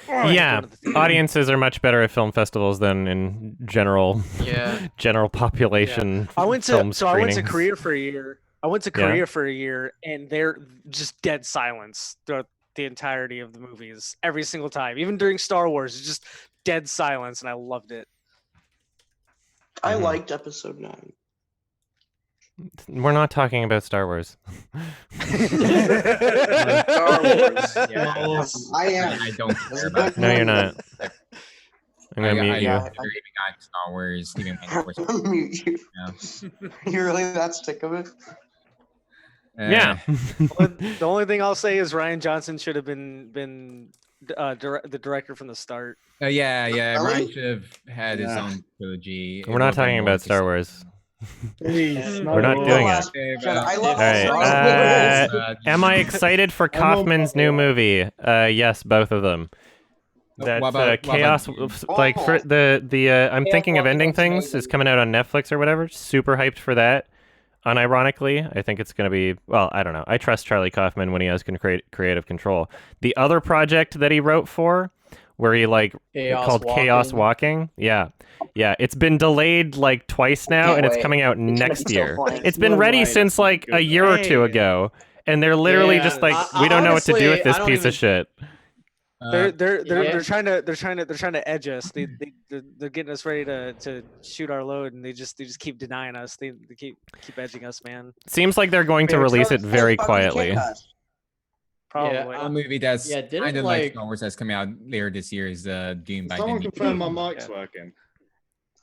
Yeah, audiences are much better at film festivals than in general population. Yeah. I went to Korea for a year. For a year, and they're just dead silence throughout the entirety of the movies. Every single time, even during Star Wars, it's just dead silence, and I loved it. I liked Episode 9. We're not talking about Star Wars. Star Wars. Yes. I am. I don't care about. No, you're not. I'm gonna mute you. Never even got Star Wars. Even mute you. You're really that sick of it? Yeah. The only thing I'll say is Rian Johnson should have been the director from the start. Yeah. Ryan should have had his own trilogy. We're not talking about Star Wars. We're not doing it. All right. Am I excited for Kaufman's new movie? Yes, both of them. That Chaos, like for the I'm thinking of ending things is coming out on Netflix or whatever. Super hyped for that. Unironically, I think it's going to be, well, I don't know. I trust Charlie Kaufman when he has creative control. The other project that he wrote for, where he Chaos Walking. Yeah. It's been delayed like twice now, and it's coming out next year. It's been ready since like a year or two ago, and they're literally just like, we don't know what to do with this piece of shit. They're trying to edge us. They're getting us ready to shoot our load, and they just keep denying us. They keep edging us, man. Seems like they're going to release it very quietly. Probably. A movie that's kind of like Star Wars that's coming out later this year is Dune by Someone confirm my mic's working.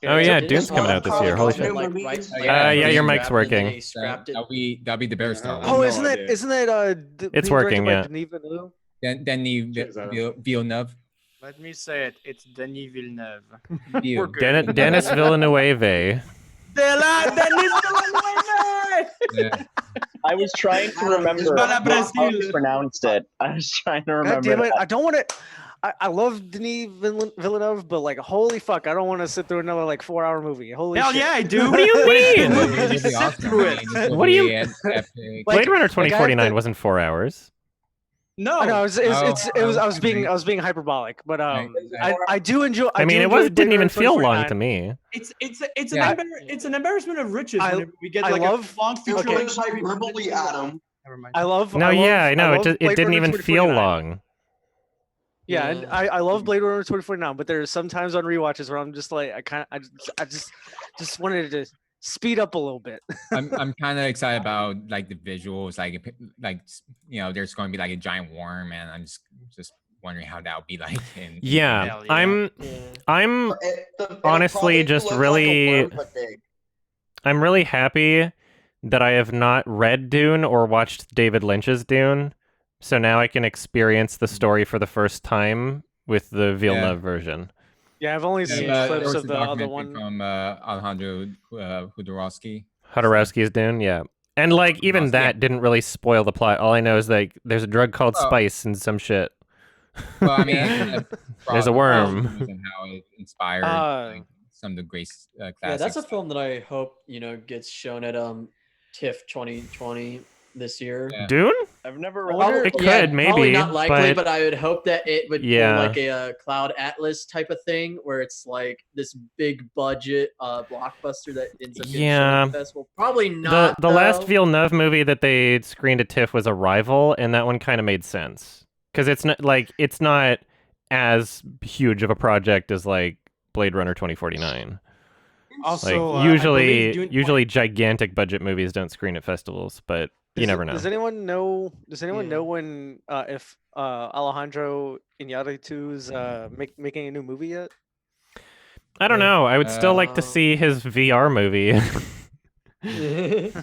Oh yeah, Dune's coming out this year. Holy shit! Yeah, your mic's working. That'll be the better Star Wars. Oh, isn't that? It's working, yeah. Denis Villeneuve. Let me say it. It's Denis Villeneuve. Dennis Villeneuve. I was trying to remember how you pronounced it. I was trying to remember. God damn it. I don't want to. I love Denis Villeneuve, but like, holy fuck, I don't want to sit through another like 4-hour movie. Holy hell shit. Yeah, I do. What do you mean? Sit through it. What do you? Blade Runner 2049 wasn't 4 hours. No, I was being hyperbolic, but I do enjoy. I mean, it didn't even feel long to me. It's an embarrassment of riches. We get like a long hyperbole, Adam. Never mind. I know. It didn't even feel long. Yeah, and I love Blade Runner 2049, but there's sometimes on rewatches where I'm just like, I just wanted to speed up a little bit. I'm kind of excited about like the visuals, like there's going to be like a giant worm, and I'm just wondering how that would be like. I'm honestly just really, I'm really happy that I have not read Dune or watched David Lynch's Dune. So now I can experience the story for the first time with the Villeneuve version. Yeah, I've only seen clips of the other one from Alejandro Jodorowsky's Dune, yeah. And like even that didn't really spoil the plot. All I know is like there's a drug called spice and some shit. Well, I mean, there's a worm. And how it inspired some of the great classics. Yeah, that's a film that I hope gets shown at TIFF 2020 this year. Yeah. Dune? I've never read it. Could maybe, probably not likely, but I would hope that it would be like a Cloud Atlas type of thing, where it's like this big budget blockbuster that ends up getting shown at the festival. Probably not. The last Villeneuve movie that they screened at TIFF was Arrival, and that one kind of made sense. because it's not as huge of a project as like Blade Runner 2049. Also, like usually gigantic budget movies don't screen at festivals, but you never know. Does anyone know? Does anyone know when if Alejandro Iñárritu's making a new movie yet? I don't know. I would still like to see his VR movie. That's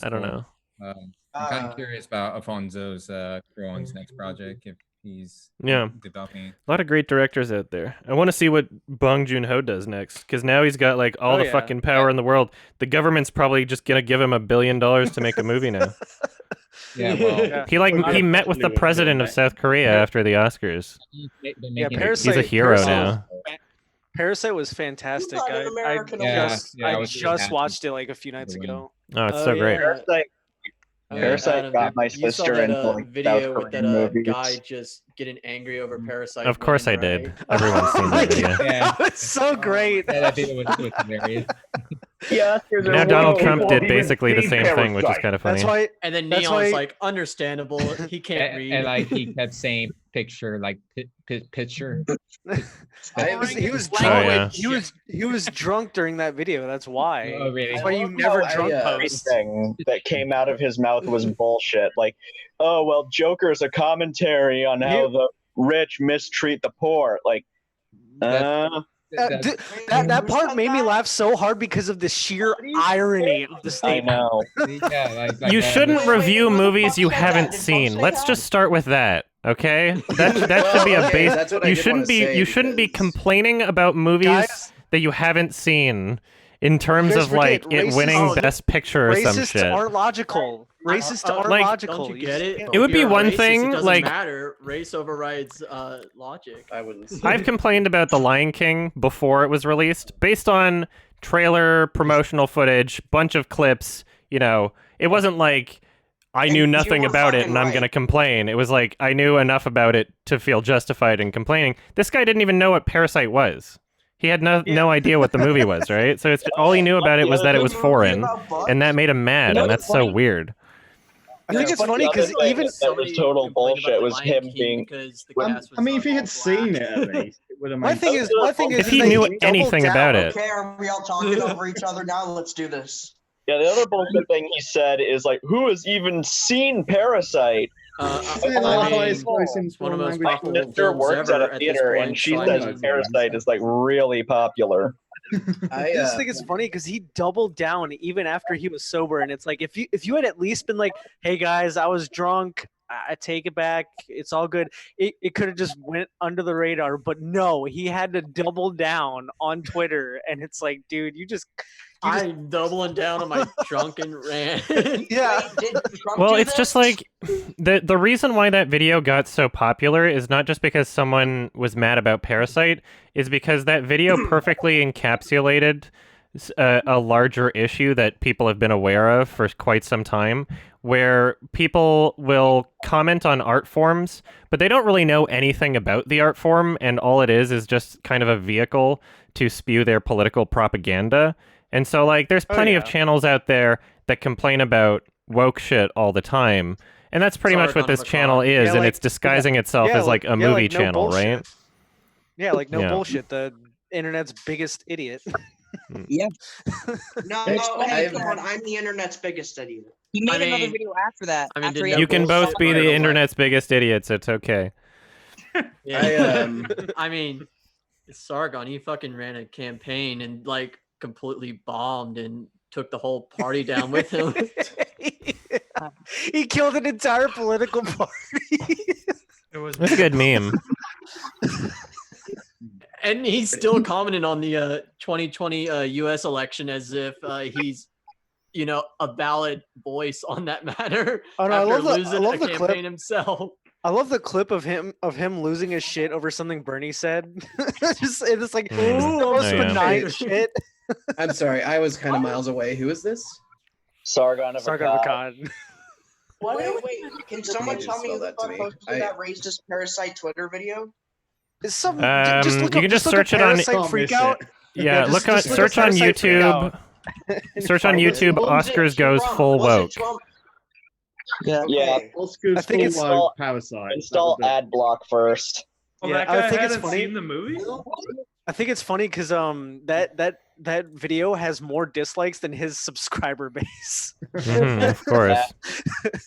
I don't cool. know. I'm kind of curious about Alfonso's Cuarón's next project, if he's developing. A lot of great directors out there. I want to see what Bong Joon-ho does next, because now he's got like all the fucking power in the world. The government's probably just gonna give him $1 billion to make a movie now. He met with the president of South Korea after the Oscars. Parasite, he's a hero now. Parasite was fantastic. I just watched it like a few nights ago. Oh, it's so great. Parasite got my sister into like video with that guy just getting angry over Parasite. Of course I did. Everyone's seen that video. It's so great. That video was hilarious. Now Donald Trump did basically the same thing, which is kind of funny. That's why. And then Neon's like, understandable. He can't read. And like he kept saying picture, like picture. He was drunk. He was drunk during that video. That's why. Oh, really? That's why you never drunk post. Everything that came out of his mouth was bullshit. Like, oh well, Joker's a commentary on how the rich mistreat the poor. Like, that part made me laugh so hard because of the sheer irony of the statement. I know. You shouldn't review movies you haven't seen. Let's just start with that. Okay, that should be a base. You shouldn't be complaining about movies that you haven't seen in terms of like it winning Best Picture or some shit. Racists aren't logical. Racists aren't logical. Don't you get it? It would be one thing. It doesn't like matter. Race overrides logic. I wouldn't. I've complained about The Lion King before it was released, based on trailer, promotional footage, bunch of clips. You know, it wasn't like I knew nothing about it and I'm going to complain. It was like I knew enough about it to feel justified in complaining. This guy didn't even know what Parasite was. He had no idea what the movie was, right? So all he knew about it was that it was foreign, and that made him mad, and that's so weird. I think it's funny because even that was total bullshit. Was him being. I mean, if he had seen it, at least, it would have made. My thing is, if he knew anything about it. Okay, are we all talking over each other now? Let's do this. Yeah, the other bullshit thing he said is like, who has even seen Parasite? One of the most my sister works at a theater, and she says Parasite is like really popular. I just think it's funny because he doubled down even after he was sober, and it's like if you had at least been like, "Hey guys, I was drunk. I take it back. It's all good." It could have just went under the radar, but no, he had to double down on Twitter, and it's like, dude, I'm doubling down on my drunken rant. Yeah. Well, it's just like the reason why that video got so popular is not just because someone was mad about Parasite, is because that video perfectly encapsulated a larger issue that people have been aware of for quite some time, where people will comment on art forms, but they don't really know anything about the art form, and all it is just kind of a vehicle to spew their political propaganda. And so, like, there's plenty of channels out there that complain about woke shit all the time. And that's pretty much what this channel is, and it's disguising itself as, like, a movie channel, right? Yeah, like, no bullshit. The internet's biggest idiot. Yeah. No, hey, come on. I'm the internet's biggest idiot. He made another video after that. You can both be the internet's biggest idiots. It's okay. Yeah. I mean, Sargon, he fucking ran a campaign and, like, completely bombed and took the whole party down with him. He killed an entire political party. It's a good meme. And he's still commenting on the 2020 U.S. election as if he's, a valid voice on that matter. Oh, no, after losing a campaign himself. I love the clip of him losing his shit over something Bernie said. It's like the most benign shit. I'm sorry, I was kind of miles away. Who is this? Sargon of Akkad. Wait. Can someone tell me who the fuck posted that racist Parasite Twitter video? You can just search it on Freakout. Yeah, search on YouTube. Search on YouTube. Oscars goes full woke. Yeah. Yeah. Oscars I think for it's Parasite. Install ad block first. Well, Yeah, that guy I think it's hadn't funny. seen the movie. I think it's funny because that video has more dislikes than his subscriber base. Of course.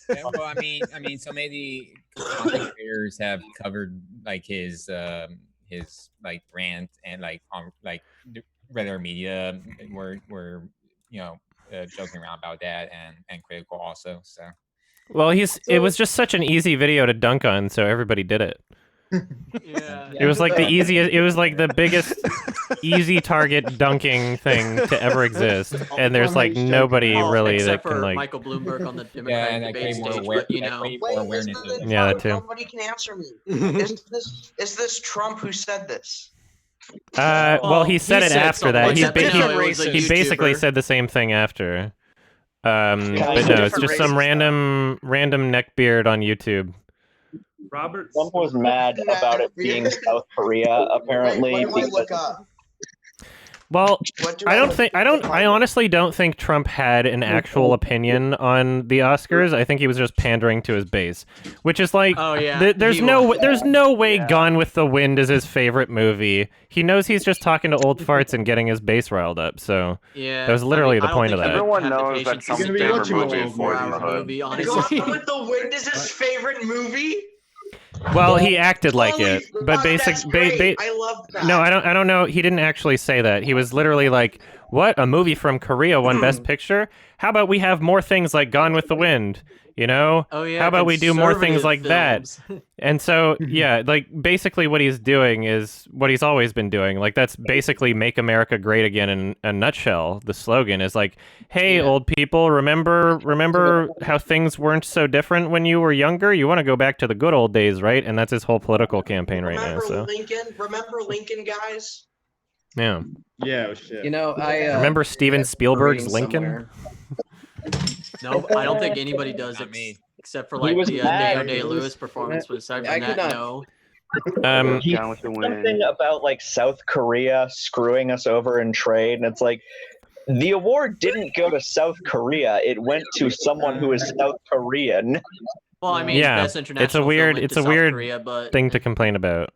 Yeah, well, I mean, so maybe content creators have covered like his like rant and like on like regular media were joking around about that and critical also. So. Well, it was just such an easy video to dunk on, so everybody did it. Yeah. It was like the easiest. It was like the biggest easy target dunking thing to ever exist, and there's like nobody really except that can for like. Michael Bloomberg on the Democratic debate stage, but you know. Yeah, that too. Nobody can answer me. Is this Trump who said this? Well, he said it after that. Like He basically said the same thing after. But no, it's just some random neckbeard on YouTube. Robert Trump was mad about it being South Korea, apparently. Well, I honestly don't think Trump had an actual opinion on the Oscars. I think he was just pandering to his base, which is like, there's no way Gone with the Wind is his favorite movie. He knows he's just talking to old farts and getting his base riled up. So that was literally the point of that. Everyone knows that Trump's favorite movie is Boys in the Hood. Gone with the Wind is his favorite movie? Well, he acted like it, but I love that. No, I don't know. He didn't actually say that. He was literally like, "What? A movie from Korea won Best Picture? How about we have more things like Gone with the Wind? You know? Oh, yeah, how about we do more things like films. that?" And so, yeah, like basically what he's doing is what he's always been doing. Like that's basically "Make America Great Again" in a nutshell. The slogan is like, "Hey, old people, remember how things weren't so different when you were younger? You want to go back to the good old days, right?" And that's his whole political campaign right now. So Remember Lincoln, guys? yeah. Yeah, shit. You know, I remember Steven Spielberg's Lincoln. No, I don't think anybody does it, except for like the Daniel Day-Lewis performance. But aside from that, no. Something about like South Korea screwing us over in trade, and it's like the award didn't go to South Korea; it went to someone who is South Korean. Well, I mean, yeah, best international it's a weird, film it's to a South weird Korea, but... thing to complain about.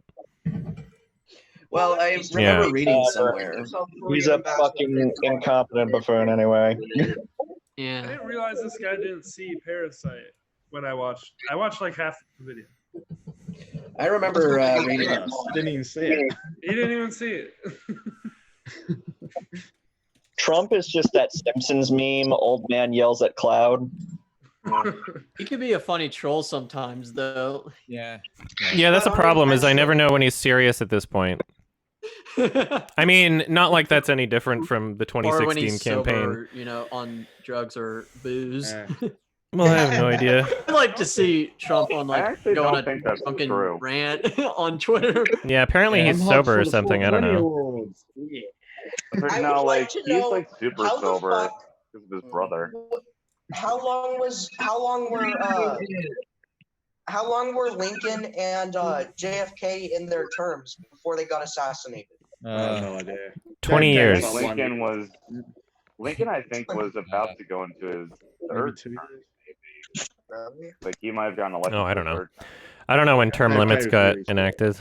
Well, I remember reading somewhere. He's a fucking incompetent buffoon, anyway. Yeah. I didn't realize this guy didn't see Parasite when I watched. I watched like half the video. I remember reading it. Didn't even see it. He didn't even see it. Trump is just that Simpsons meme, old man yells at cloud. He could be a funny troll sometimes, though. Yeah. Yeah, that's a problem, is I never know when he's serious at this point. I mean, not like that's any different from the 2016 or when he's campaign. Sober, you know, on drugs or booze. Well, I have no idea. I'd like to see Trump on like go on a drunken rant on Twitter. Yeah, apparently he's sober or something. I don't know. No, like he's like super sober because of his brother. How long were Lincoln and JFK in their terms before they got assassinated? No idea. 20 years. Lincoln, I think, was about to go into his third term. Like he might have gotten elected. No, I don't know. I don't know when term limits got enacted.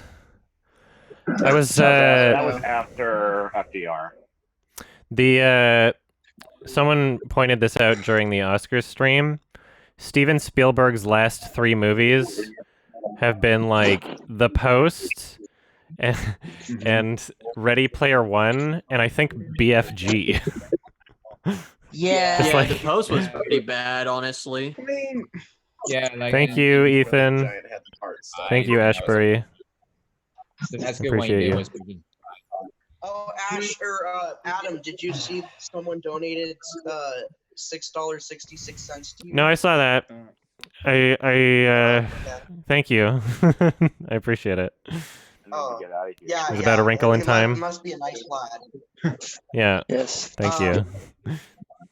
That was after FDR. Someone pointed this out during the Oscars stream. Steven Spielberg's last 3 movies have been like The Post and Ready Player One, and I think BFG. Yeah, like, The Post was pretty bad, honestly. Yeah. Like, thank you, Ethan. Thank you, Ashbury. That's good. Appreciate you. Oh, Ash or Adam, did you see someone donated $6.66 to you? No, I saw that. I thank you. I appreciate it. Yeah, it was about A Wrinkle in Time. He must be a nice lad. Yeah. Yes. Thank you.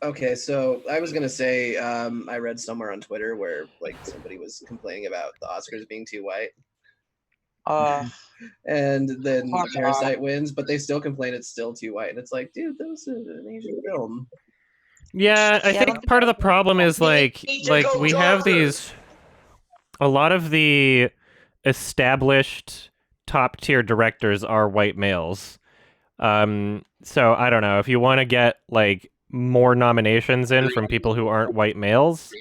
Okay, so I was gonna say I read somewhere on Twitter where like somebody was complaining about the Oscars being too white. And then Parasite wins, but they still complain it's still too white, and it's like, dude, that was an Asian film. Yeah, I think part of the problem is like we have these. A lot of the established top tier directors are white males. So I don't know if you want to get like more nominations in from people who aren't white males,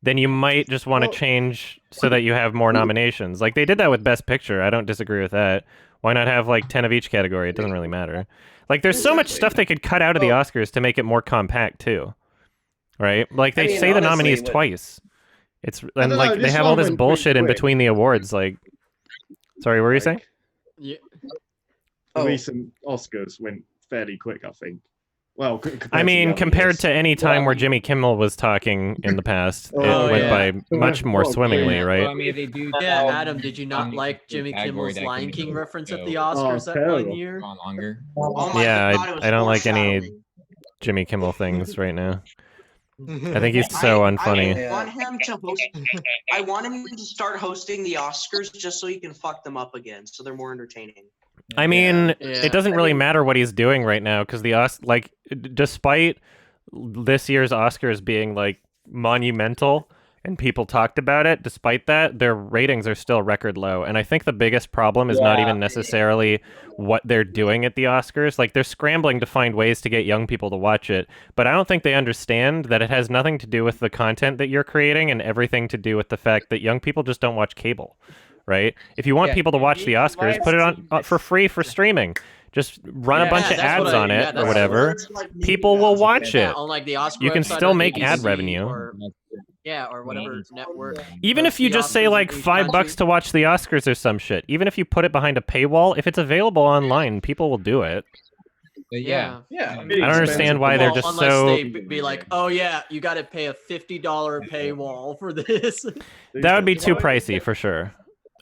then you might just want to change so that you have more nominations. Like they did that with Best Picture. I don't disagree with that. Why not have like 10 of each category? It doesn't really matter. Like there's so much stuff they could cut out of the Oscars to make it more compact too. Right? Like they say the nominees twice. It's and like they have all this bullshit in between the awards. Like, sorry, what were you saying? Yeah. The recent Oscars went fairly quick, I think. Well, I mean, compared to any time where Jimmy Kimmel was talking in the past, it went by much more swimmingly, right? Well, I mean, they do. Yeah, Adam, did you not like Jimmy Kimmel's Lion King reference at the Oscars that one year? Longer. Yeah, I don't like any Jimmy Kimmel things right now. I think he's so unfunny. I want him to host. I want him to start hosting the Oscars just so he can fuck them up again, so they're more entertaining. I mean, it doesn't really matter what he's doing right now because despite this year's Oscars being like monumental and people talked about it, despite that, their ratings are still record low. And I think the biggest problem is not even necessarily what they're doing at the Oscars. Like they're scrambling to find ways to get young people to watch it, but I don't think they understand that it has nothing to do with the content that you're creating and everything to do with the fact that young people just don't watch cable. Right? If you want people to watch the Oscars, put it on for free for streaming. Just run a bunch of ads on it or whatever. People will watch it. On like the Oscar you can website still on make ABC ad revenue. or whatever network. Even if you just say like $5 to watch the Oscars or some shit, even if you put it behind a paywall, if it's available online, people will do it. Yeah. I don't understand why they're just unless so. they be like, oh yeah, you got to pay a $50 paywall for this. That would be too pricey for sure.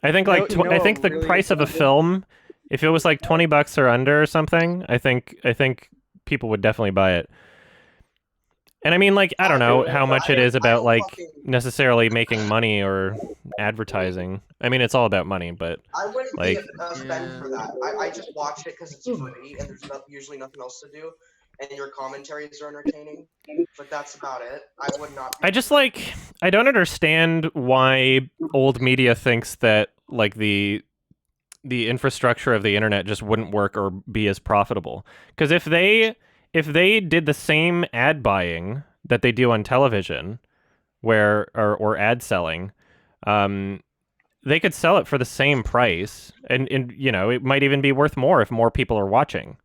I think like I think the price of a film, if it was like $20 or under or something, I think people would definitely buy it. And I mean, like, I don't know how much it is about like necessarily making money or advertising. I mean, it's all about money, but I wouldn't like, spend for that. I just watch it because it's free and there's usually nothing else to do, and your commentaries are entertaining. But that's about it. I would not. I just like I don't understand why old media thinks that like the infrastructure of the internet just wouldn't work or be as profitable. Because if they did the same ad buying that they do on television, where or ad selling, they could sell it for the same price, and you know it might even be worth more if more people are watching.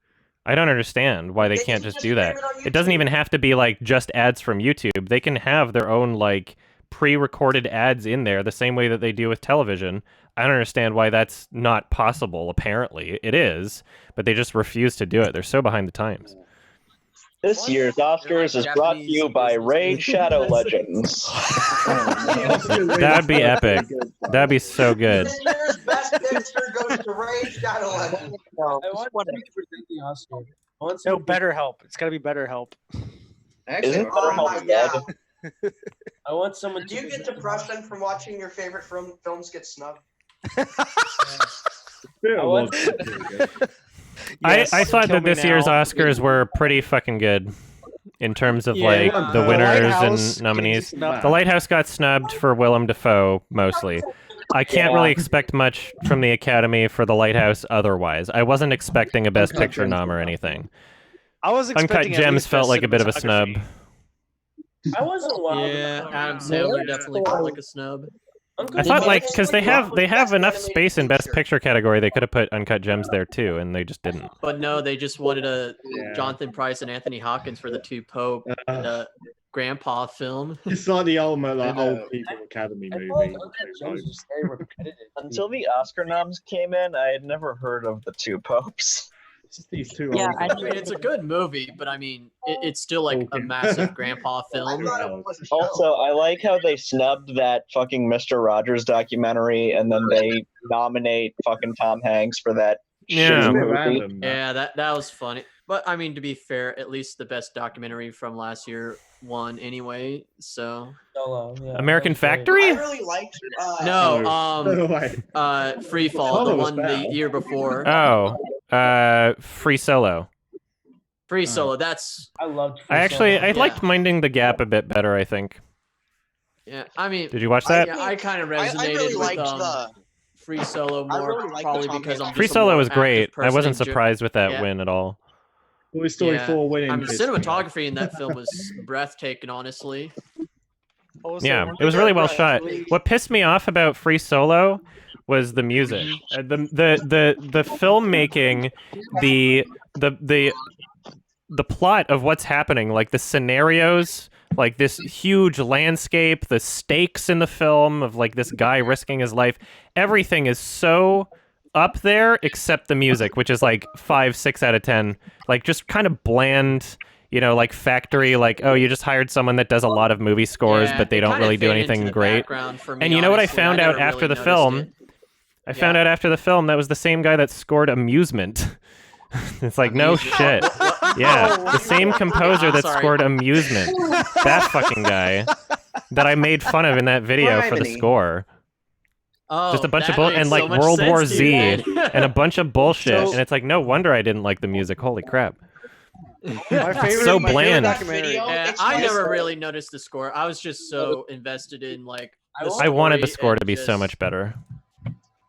I don't understand why they can't just do that. It doesn't even have to be like just ads from YouTube. They can have their own like pre-recorded ads in there the same way that they do with television. I don't understand why that's not possible. Apparently it is, but they just refuse to do it. They're so behind the times. This year's Oscars is brought to you by Raid Shadow Legends. That'd be epic. That'd be so good. This year's best picture goes to Raid Shadow Legends. I want to present the Oscar. No, BetterHelp. It's got to be BetterHelp. Isn't BetterHelp dead? I want someone. Do you get depression from watching your favorite films get snubbed? I thought that this year's Oscars were pretty fucking good in terms of like the winners and nominees. The Lighthouse got snubbed for Willem Dafoe mostly. I can't really expect much from the Academy for The Lighthouse otherwise. I wasn't expecting a Best Picture nom or anything. I was expecting Uncut Gems felt like a bit of a snub. I wasn't wild. Yeah, Adam Sandler definitely felt like a snub. I thought like because they have enough space in Best Picture category, they could have put Uncut Gems there too, and they just didn't. But no, they just wanted Jonathan Pryce and Anthony Hopkins for the Two Pope grandpa film. It's like the old people Academy movie. Until the Oscar noms came in, I had never heard of the Two Popes. It's just these two. Yeah, I mean it's a good movie, but I mean it's still like a massive grandpa film. Also, I like how they snubbed that fucking Mr. Rogers documentary, and then they nominate fucking Tom Hanks for that. Yeah, movie. Yeah, that was funny. But I mean, to be fair, at least the best documentary from last year won anyway. So American Factory? I really liked. Free Fall, the one the year before. Oh, Free Solo. Free Solo. That's I loved. I liked Minding the Gap a bit better. I think. Yeah, I mean, did you watch that? I kind of resonated I really with liked Free Solo more, really probably because I'm Free just Solo a more was great. active I wasn't person surprised with that win at all. Toy Story 4 winning. I mean, cinematography in that film was breathtaking, honestly. Yeah, it was really well shot. What pissed me off about Free Solo was the music, the filmmaking, the plot of what's happening, like the scenarios, like this huge landscape, the stakes in the film of like this guy risking his life. Everything is so up there except the music, which is like 5, 6 out of 10. Like just kind of bland, you know, like factory, like, oh, you just hired someone that does a lot of movie scores, but they don't really do anything great. And you know what I found out after the film? I found out after the film that was the same guy that scored Amusement. It's like, no shit. Yeah, the same composer that scored Amusement. That fucking guy that I made fun of in that video for the score. Oh, just a bunch of bullshit and like World War Z and a bunch of bullshit. And it's like, no wonder I didn't like the music. Holy crap. So bland. Yeah, I never really noticed the score. I was just so invested in like I wanted the score to be so much better.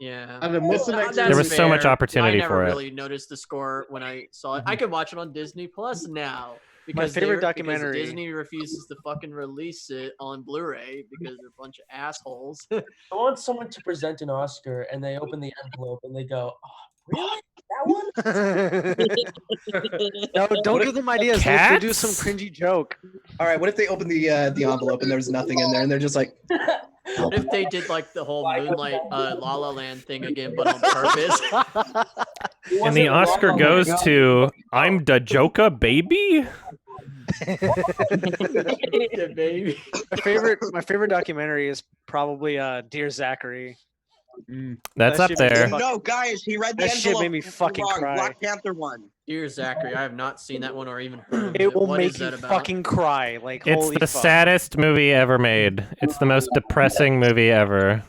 Yeah. And then what's the next There was so much opportunity for it. I for never really noticed the score when I saw it. I could watch it on Disney Plus now. Because My favorite documentary. Disney refuses to fucking release it on Blu-ray because they're a bunch of assholes. I want someone to present an Oscar and they open the envelope and they go, oh, really? That one? No, don't give them ideas. They'll do some cringy joke. All right, what if they open the envelope and there's nothing in there and they're just like... What if they did like the whole Moonlight La La Land thing again, but on purpose? And the Oscar goes to I'm the Joker, baby. Baby. My favorite documentary is probably Dear Zachary. That's up there. No, guys, he read the That shit envelope made me fucking wrong. cry. Black Panther one. Dear Zachary, I have not seen that one or even heard of it. It will What make is you that about? fucking cry. Like, It's holy the fuck. saddest movie ever made. It's the most depressing movie ever.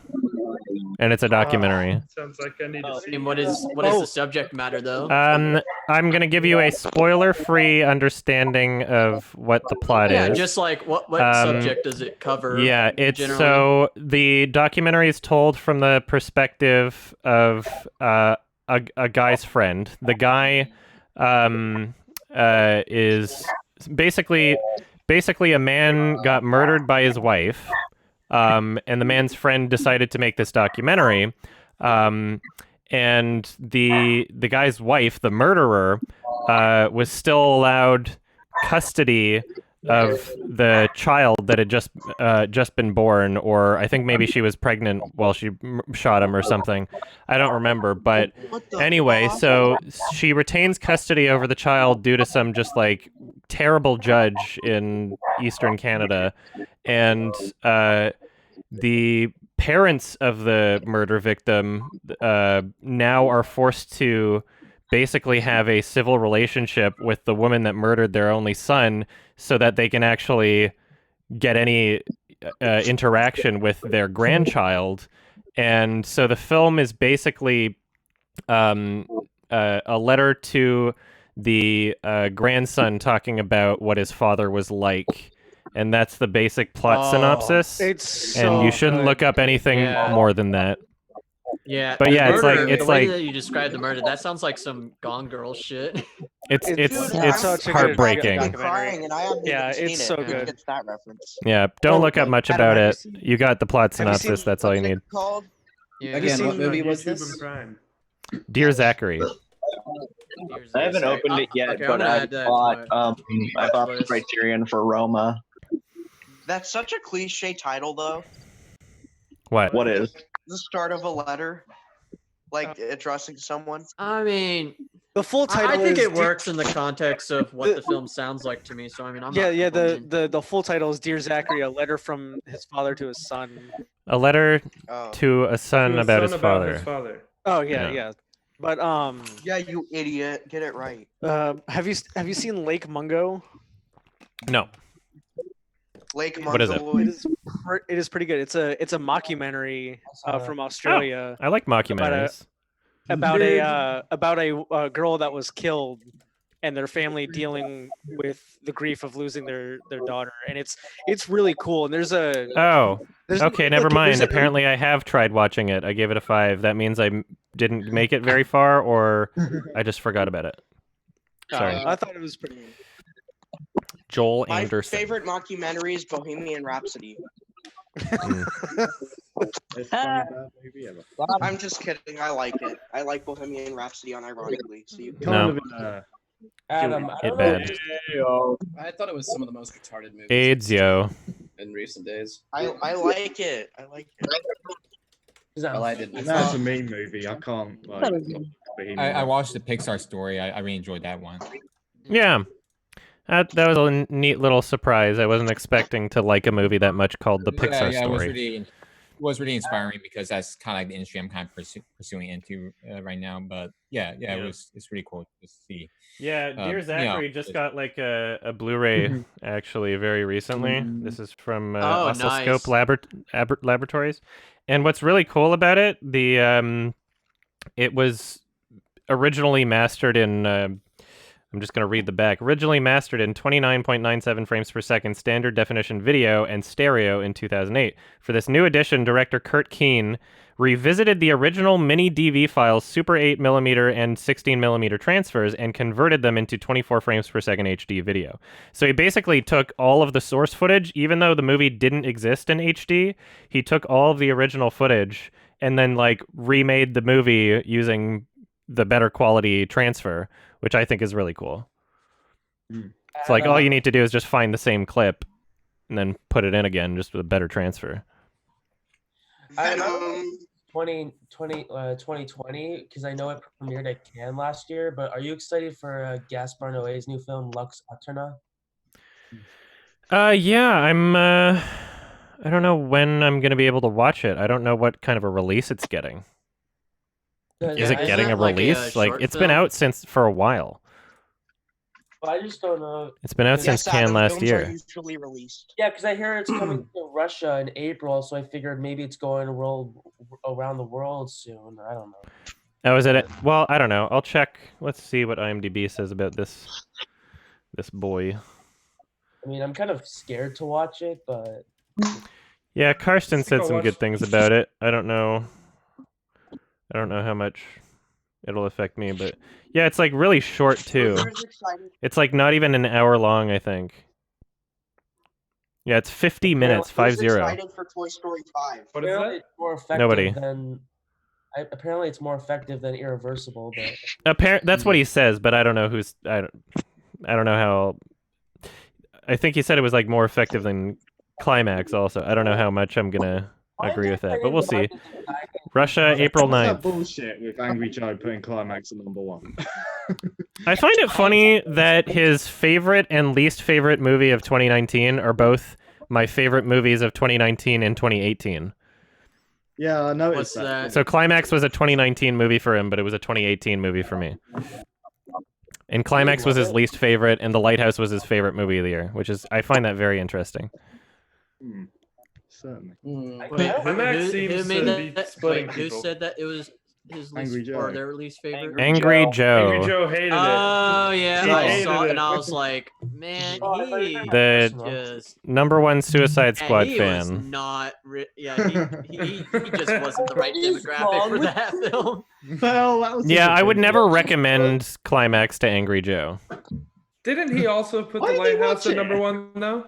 And it's a documentary. Sounds like I need to see. And what is the subject matter though? I'm gonna give you a spoiler-free understanding of what the plot Yeah, is. just like what subject does it cover? Yeah, it's generally? so the documentary is told from the perspective of a guy's friend. The guy is basically a man got murdered by his wife. And the man's friend decided to make this documentary. And the guy's wife, the murderer, was still allowed custody of the child that had just been born, or I think maybe she was pregnant while she shot him or something. I don't remember, but anyway, so she retains custody over the child due to some just like terrible judge in Eastern Canada, and the parents of the murder victim now are forced to basically have a civil relationship with the woman that murdered their only son so that they can actually get any interaction with their grandchild. And so the film is basically a letter to the grandson talking about what his father was like. And that's the basic plot synopsis. It's so and you shouldn't good. look up anything more than that. Yeah, but yeah, the way it's like that you described the murder. That sounds like some Gone Girl shit. It's heartbreaking. Yeah, it's so good. Gets that reference. Yeah, don't look up much Adam, about have it. You got the plot synopsis. That's all you need. Called? Again, what movie was YouTube this? and Prime. Dear Zachary. I haven't opened it yet, Okay, but I bought the Criterion for Roma. That's such a cliche title, though. What is? The start of a letter, like addressing someone. I mean, the full title. I think is it works in the context of what the film sounds like to me. So I mean, I'm Yeah, not yeah. complaining. The full title is Dear Zachary, a letter from his father to his son. A letter to a son about his father. Oh yeah, Yeah. yeah. But Yeah, you idiot. Get it right. have you seen Lake Mungo? No. Lake What is it? Mungo. It is pretty good. It's a mockumentary from Australia. I like mockumentaries. About a girl that was killed and their family dealing with the grief of losing their daughter, and it's really cool. And there's okay, never mind. Apparently, I have tried watching it. I gave it a 5. That means I didn't make it very far, or I just forgot about it. Sorry. I thought it was pretty. Joel My Anderson. favorite mockumentary is Bohemian Rhapsody. I'm just kidding. I like it. I like Bohemian Rhapsody unironically. So you Adam, it bad. I thought it was some of the most retarded movies AIDS, yo. in recent days. I like it. I like it. Well, I didn't. That's a mean movie. I can't like. I watched the Pixar Story. I really enjoyed that one. Yeah. That was a neat little surprise. I wasn't expecting to like a movie that much called The Pixar Story. It was really inspiring because that's kind of like the industry I'm kind of pursuing into right now. But it's really cool to see. Yeah, Dear Zachary just got like a Blu-ray actually very recently. This is from Oscilloscope Laboratories, and what's really cool about it, it was originally mastered in. I'm just going to read the back. Originally mastered in 29.97 frames per second standard definition video and stereo in 2008. For this new edition, director Kurt Keane revisited the original mini DV files, Super 8mm and 16mm transfers, and converted them into 24 frames per second HD video. So he basically took all of the source footage, even though the movie didn't exist in HD, he took all of the original footage and then like remade the movie using the better quality transfer, which I think is really cool. It's like all you need to do is just find the same clip and then put it in again, just with a better transfer. I know 2020, because I know it premiered at Cannes last year, but are you excited for Gaspar Noé's new film, Lux Aeterna? Yeah, I'm... I don't know when I'm going to be able to watch it. I don't know what kind of a release it's getting. Is it getting a release? Like it's been out for a while. Well, I just don't know. It's been out since Cannes last year. Usually released. Yeah, because I hear it's coming to Russia in April, so I figured maybe it's going to roll around the world soon. I don't know. Oh, is it? Well, I don't know. I'll check. Let's see what IMDb says about this boy. I mean, I'm kind of scared to watch it, but yeah, Karsten said some good things about it. I don't know how much it'll affect me, but yeah, it's like really short too. It's like not even an hour long, I think. Yeah, it's 50 minutes, 50. Excited for Toy Story 5. What is that? More effective Nobody. Apparently, it's more effective than Irreversible. But that's what he says, but I don't know who's. I don't know how. I think he said it was like more effective than Climax. Also, I don't know how much I'm gonna agree with that, but we'll see. Russia, April 9th. That bullshit with Angry Joe putting Climax at #1. I find it funny that his favorite and least favorite movie of 2019 are both my favorite movies of 2019 and 2018. Yeah, I noticed that. So Climax was a 2019 movie for him, but it was a 2018 movie for me. And Climax was his least favorite, and The Lighthouse was his favorite movie of the year, which is, I find that very interesting. Certainly. Who said that it was his least or their least favorite? Angry Joe. Angry Joe hated it. Oh yeah, He I saw it, hated and it. I was like, man, The #1 Suicide Squad he fan. was not. He just wasn't the right demographic for that film. Well, that was Yeah, I would never recommend Climax to Angry Joe. Didn't he also put The Lighthouse at #1 though?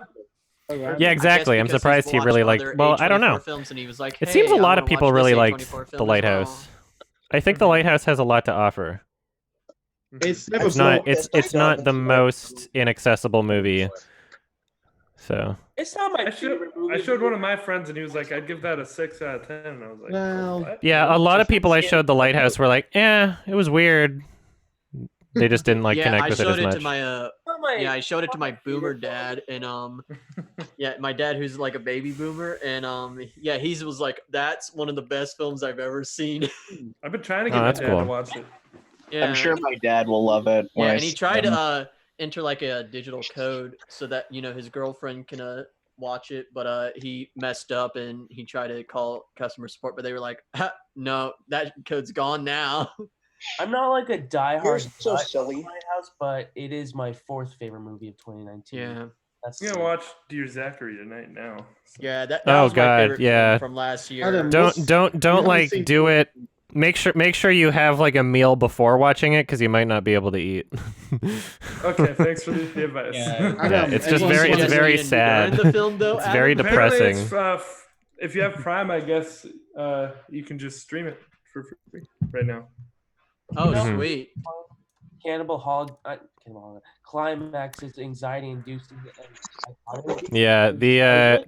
Yeah, exactly. I'm surprised he really liked. Well, I don't know. Films and he was like, It seems a lot of people really liked film The Lighthouse. I think The Lighthouse has a lot to offer. It's not the most inaccessible movie. So it's not my favorite movie. I showed one of my friends and he was like, I'd give that a 6 out of 10. And I was like, what? yeah, a lot of people I showed The Lighthouse were like, it was weird. They just didn't connect with it as much. I showed it to my boomer dad, and my dad who's like a baby boomer, and he was like, that's one of the best films I've ever seen. I've been trying to get my dad to watch it. Yeah. I'm sure my dad will love it. Yeah, and he tried to enter like a digital code so that his girlfriend can watch it, but he messed up and he tried to call customer support, but they were like, no, that code's gone now. I'm not like a diehard. You're so silly. House, but it is my 4th favorite movie of 2019. Yeah. I'm gonna watch Dear Zachary tonight now. So. Yeah, that was my favorite film from last year. Don't like do it. Make sure you have like a meal before watching it because you might not be able to eat. Okay, thanks for the advice. Yeah, it's just very sad. The film, though, it's very depressing. If you have Prime, I guess you can just stream it for free right now. Oh, sweet. Cannibal Hog. Climax is anxiety-inducing. Yeah, I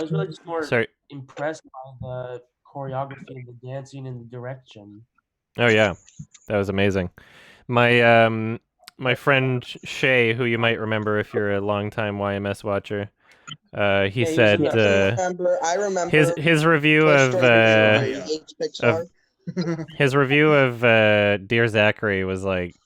was really just more impressed by the choreography and the dancing and the direction. Oh yeah, that was amazing. My my friend Shay, who you might remember if you're a longtime YMS watcher, he said I remember his review of his review of Dear Zachary was like,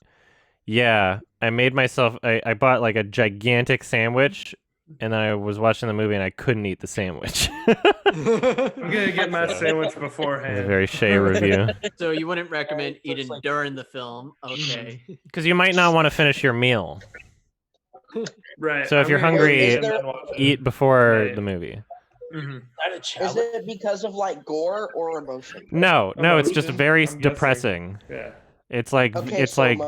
yeah, I made myself I bought like a gigantic sandwich and then I was watching the movie and I couldn't eat the sandwich. I'm gonna get my sandwich beforehand. It's a very Shay review. So you wouldn't recommend eating during the film, okay? Because you might not want to finish your meal. Right. So if you're hungry, eat before the movie. Is it because of like gore or emotion? No, it's just very depressing. Yeah. It's like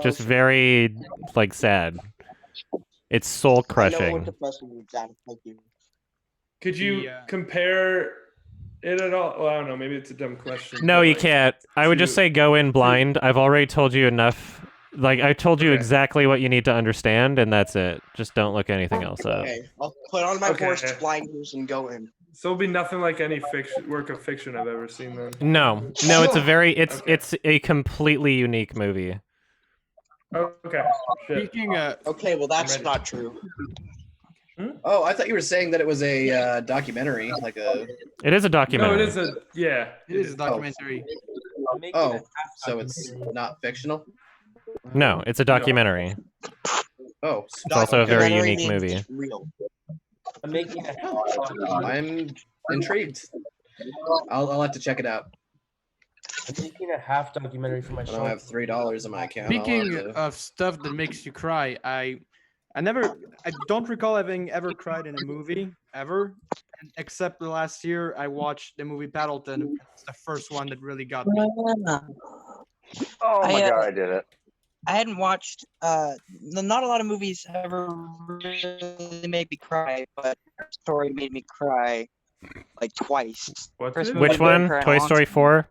just very like sad. It's soul crushing. I know what depressing means, Adam. Thank you. Could you compare it at all? Well, I don't know. Maybe it's a dumb question. No, you can't. I would just say go in blind. I've already told you enough. Like I told you exactly what you need to understand, and that's it. Just don't look anything else up. Okay, I'll put on my horse blinders and go in. So it'll be nothing like any work of fiction I've ever seen then. No, it's a completely unique movie. Okay. Speaking of, okay, well that's not true. Oh, I thought you were saying that it was a documentary, like a. It is a documentary. No, it is a It is a documentary. Oh, so it's not fictional. No, it's a documentary. Oh, it's also a very unique movie. I'm intrigued. I'll have to check it out. I'm making a half documentary for my show. I have $3 in my account. Speaking of stuff that makes you cry, I don't recall having ever cried in a movie ever, except the last year I watched the movie Paddleton. It's the first one that really got me. Oh my god, I did it. I hadn't watched. Not a lot of movies ever really made me cry, but Story made me cry like twice. Which one? Toy Story 4?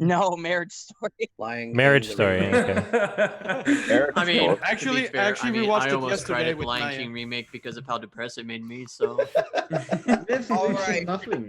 No, Marriage Story. Marriage Story. Okay. I mean, actually, we watched it yesterday with Lion King remake because of how depressed it made me. So, all right,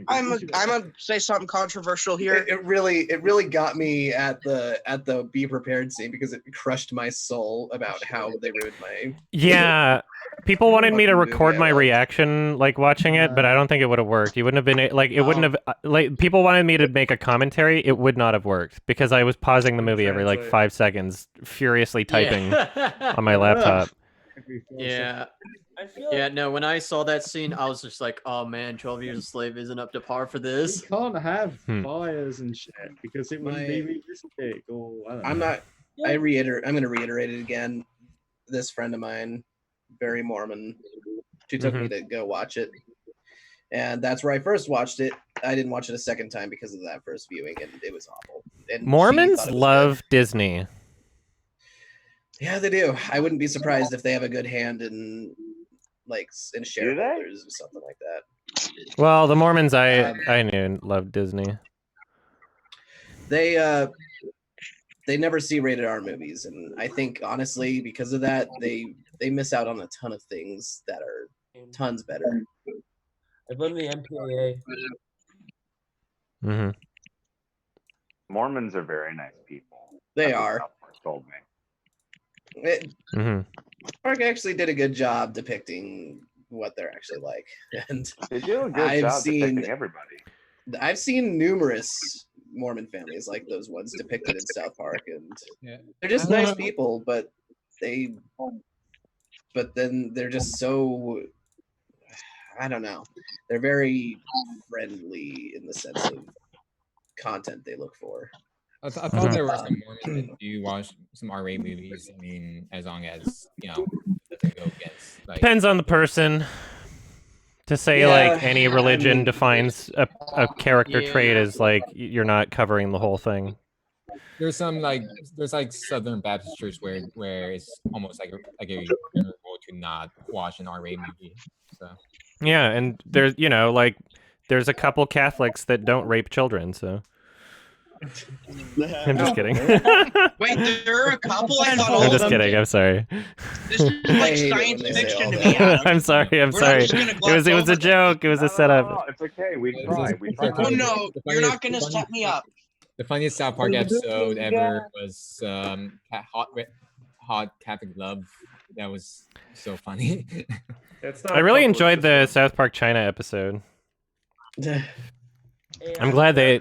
I'm gonna say something controversial here. It really got me at the be prepared scene because it crushed my soul about how they ruined my. Yeah. People wanted me to record my reaction, like watching it, but I don't think it would have worked. You wouldn't have been like it wouldn't have like people wanted me to make a commentary. It would not have worked because I was pausing the movie every like 5 seconds, furiously typing on my laptop. Yeah. Yeah, no, when I saw that scene, I was just like, oh man, 12 Years a Slave isn't up to par for this. You can't have fires and shit because it wouldn't be realistic. Or I'm going to reiterate it again. This friend of mine, very Mormon, she took me to go watch it. And that's where I first watched it. I didn't watch it a second time because of that first viewing, and it was awful. And Mormons love Disney. Yeah, they do. I wouldn't be surprised if they have a good hand in shareholders or something like that. Well, the Mormons I knew loved Disney. They never see rated R movies, and I think honestly because of that they miss out on a ton of things that are tons better. I blame the MPAA. Mm-hmm. Mormons are very nice people. They are. Told me. Park actually did a good job depicting what they're actually like, and they do a good job depicting everybody. I've seen numerous Mormon families like those ones depicted in South Park, and they're just nice people, but then they're just so. I don't know. They're very friendly in the sense of content they look for. I thought there were some Mormons that do watch some R-rated movies. I mean, as long as it doesn't go against. Depends on the person. To say like any religion defines a character trait as like you're not covering the whole thing. There's some there's Southern Baptist church where it's almost like a general rule to not watch an R-rated movie. So yeah, and there's there's a couple Catholics that don't rape children, so. I'm just kidding. Wait, there are a couple. I'm just kidding. I'm sorry. This is like science fiction to me. I'm sorry. It was a joke. It was a setup. It's okay. We try. Oh no, you're not gonna set me up. The funniest South Park episode ever was Hot Catholic Love. That was so funny. I really enjoyed the South Park China episode. I'm glad they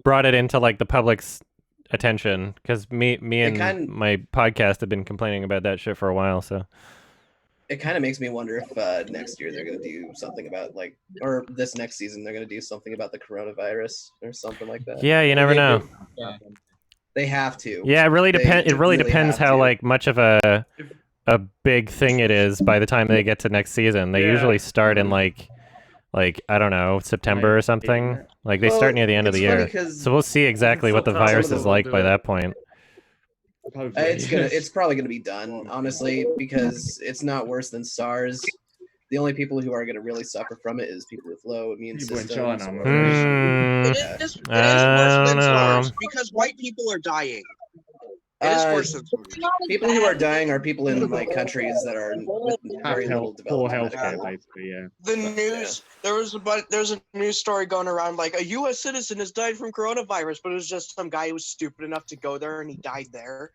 brought it into like the public's attention because me and my podcast have been complaining about that shit for a while. So it kind of makes me wonder if next year they're going to do something about or this next season they're going to do something about the coronavirus or something like that. Yeah, you never know. They have to. Yeah, it really depends. It really depends how like much of a big thing it is by the time they get to next season. They usually start in like I don't know, September or something. Like they start near the end of the year. So we'll see exactly what the virus is like by that point. It's probably gonna be done, honestly, because it's not worse than SARS. The only people who are gonna really suffer from it is people with low immune systems. It is worse than SARS because white people are dying. It is worse than SARS. People who are dying are people in like countries that are with very little poor development. healthcare, basically. Yeah. The news. There's a news story going around like a U.S. citizen has died from coronavirus, but it was just some guy who was stupid enough to go there and he died there.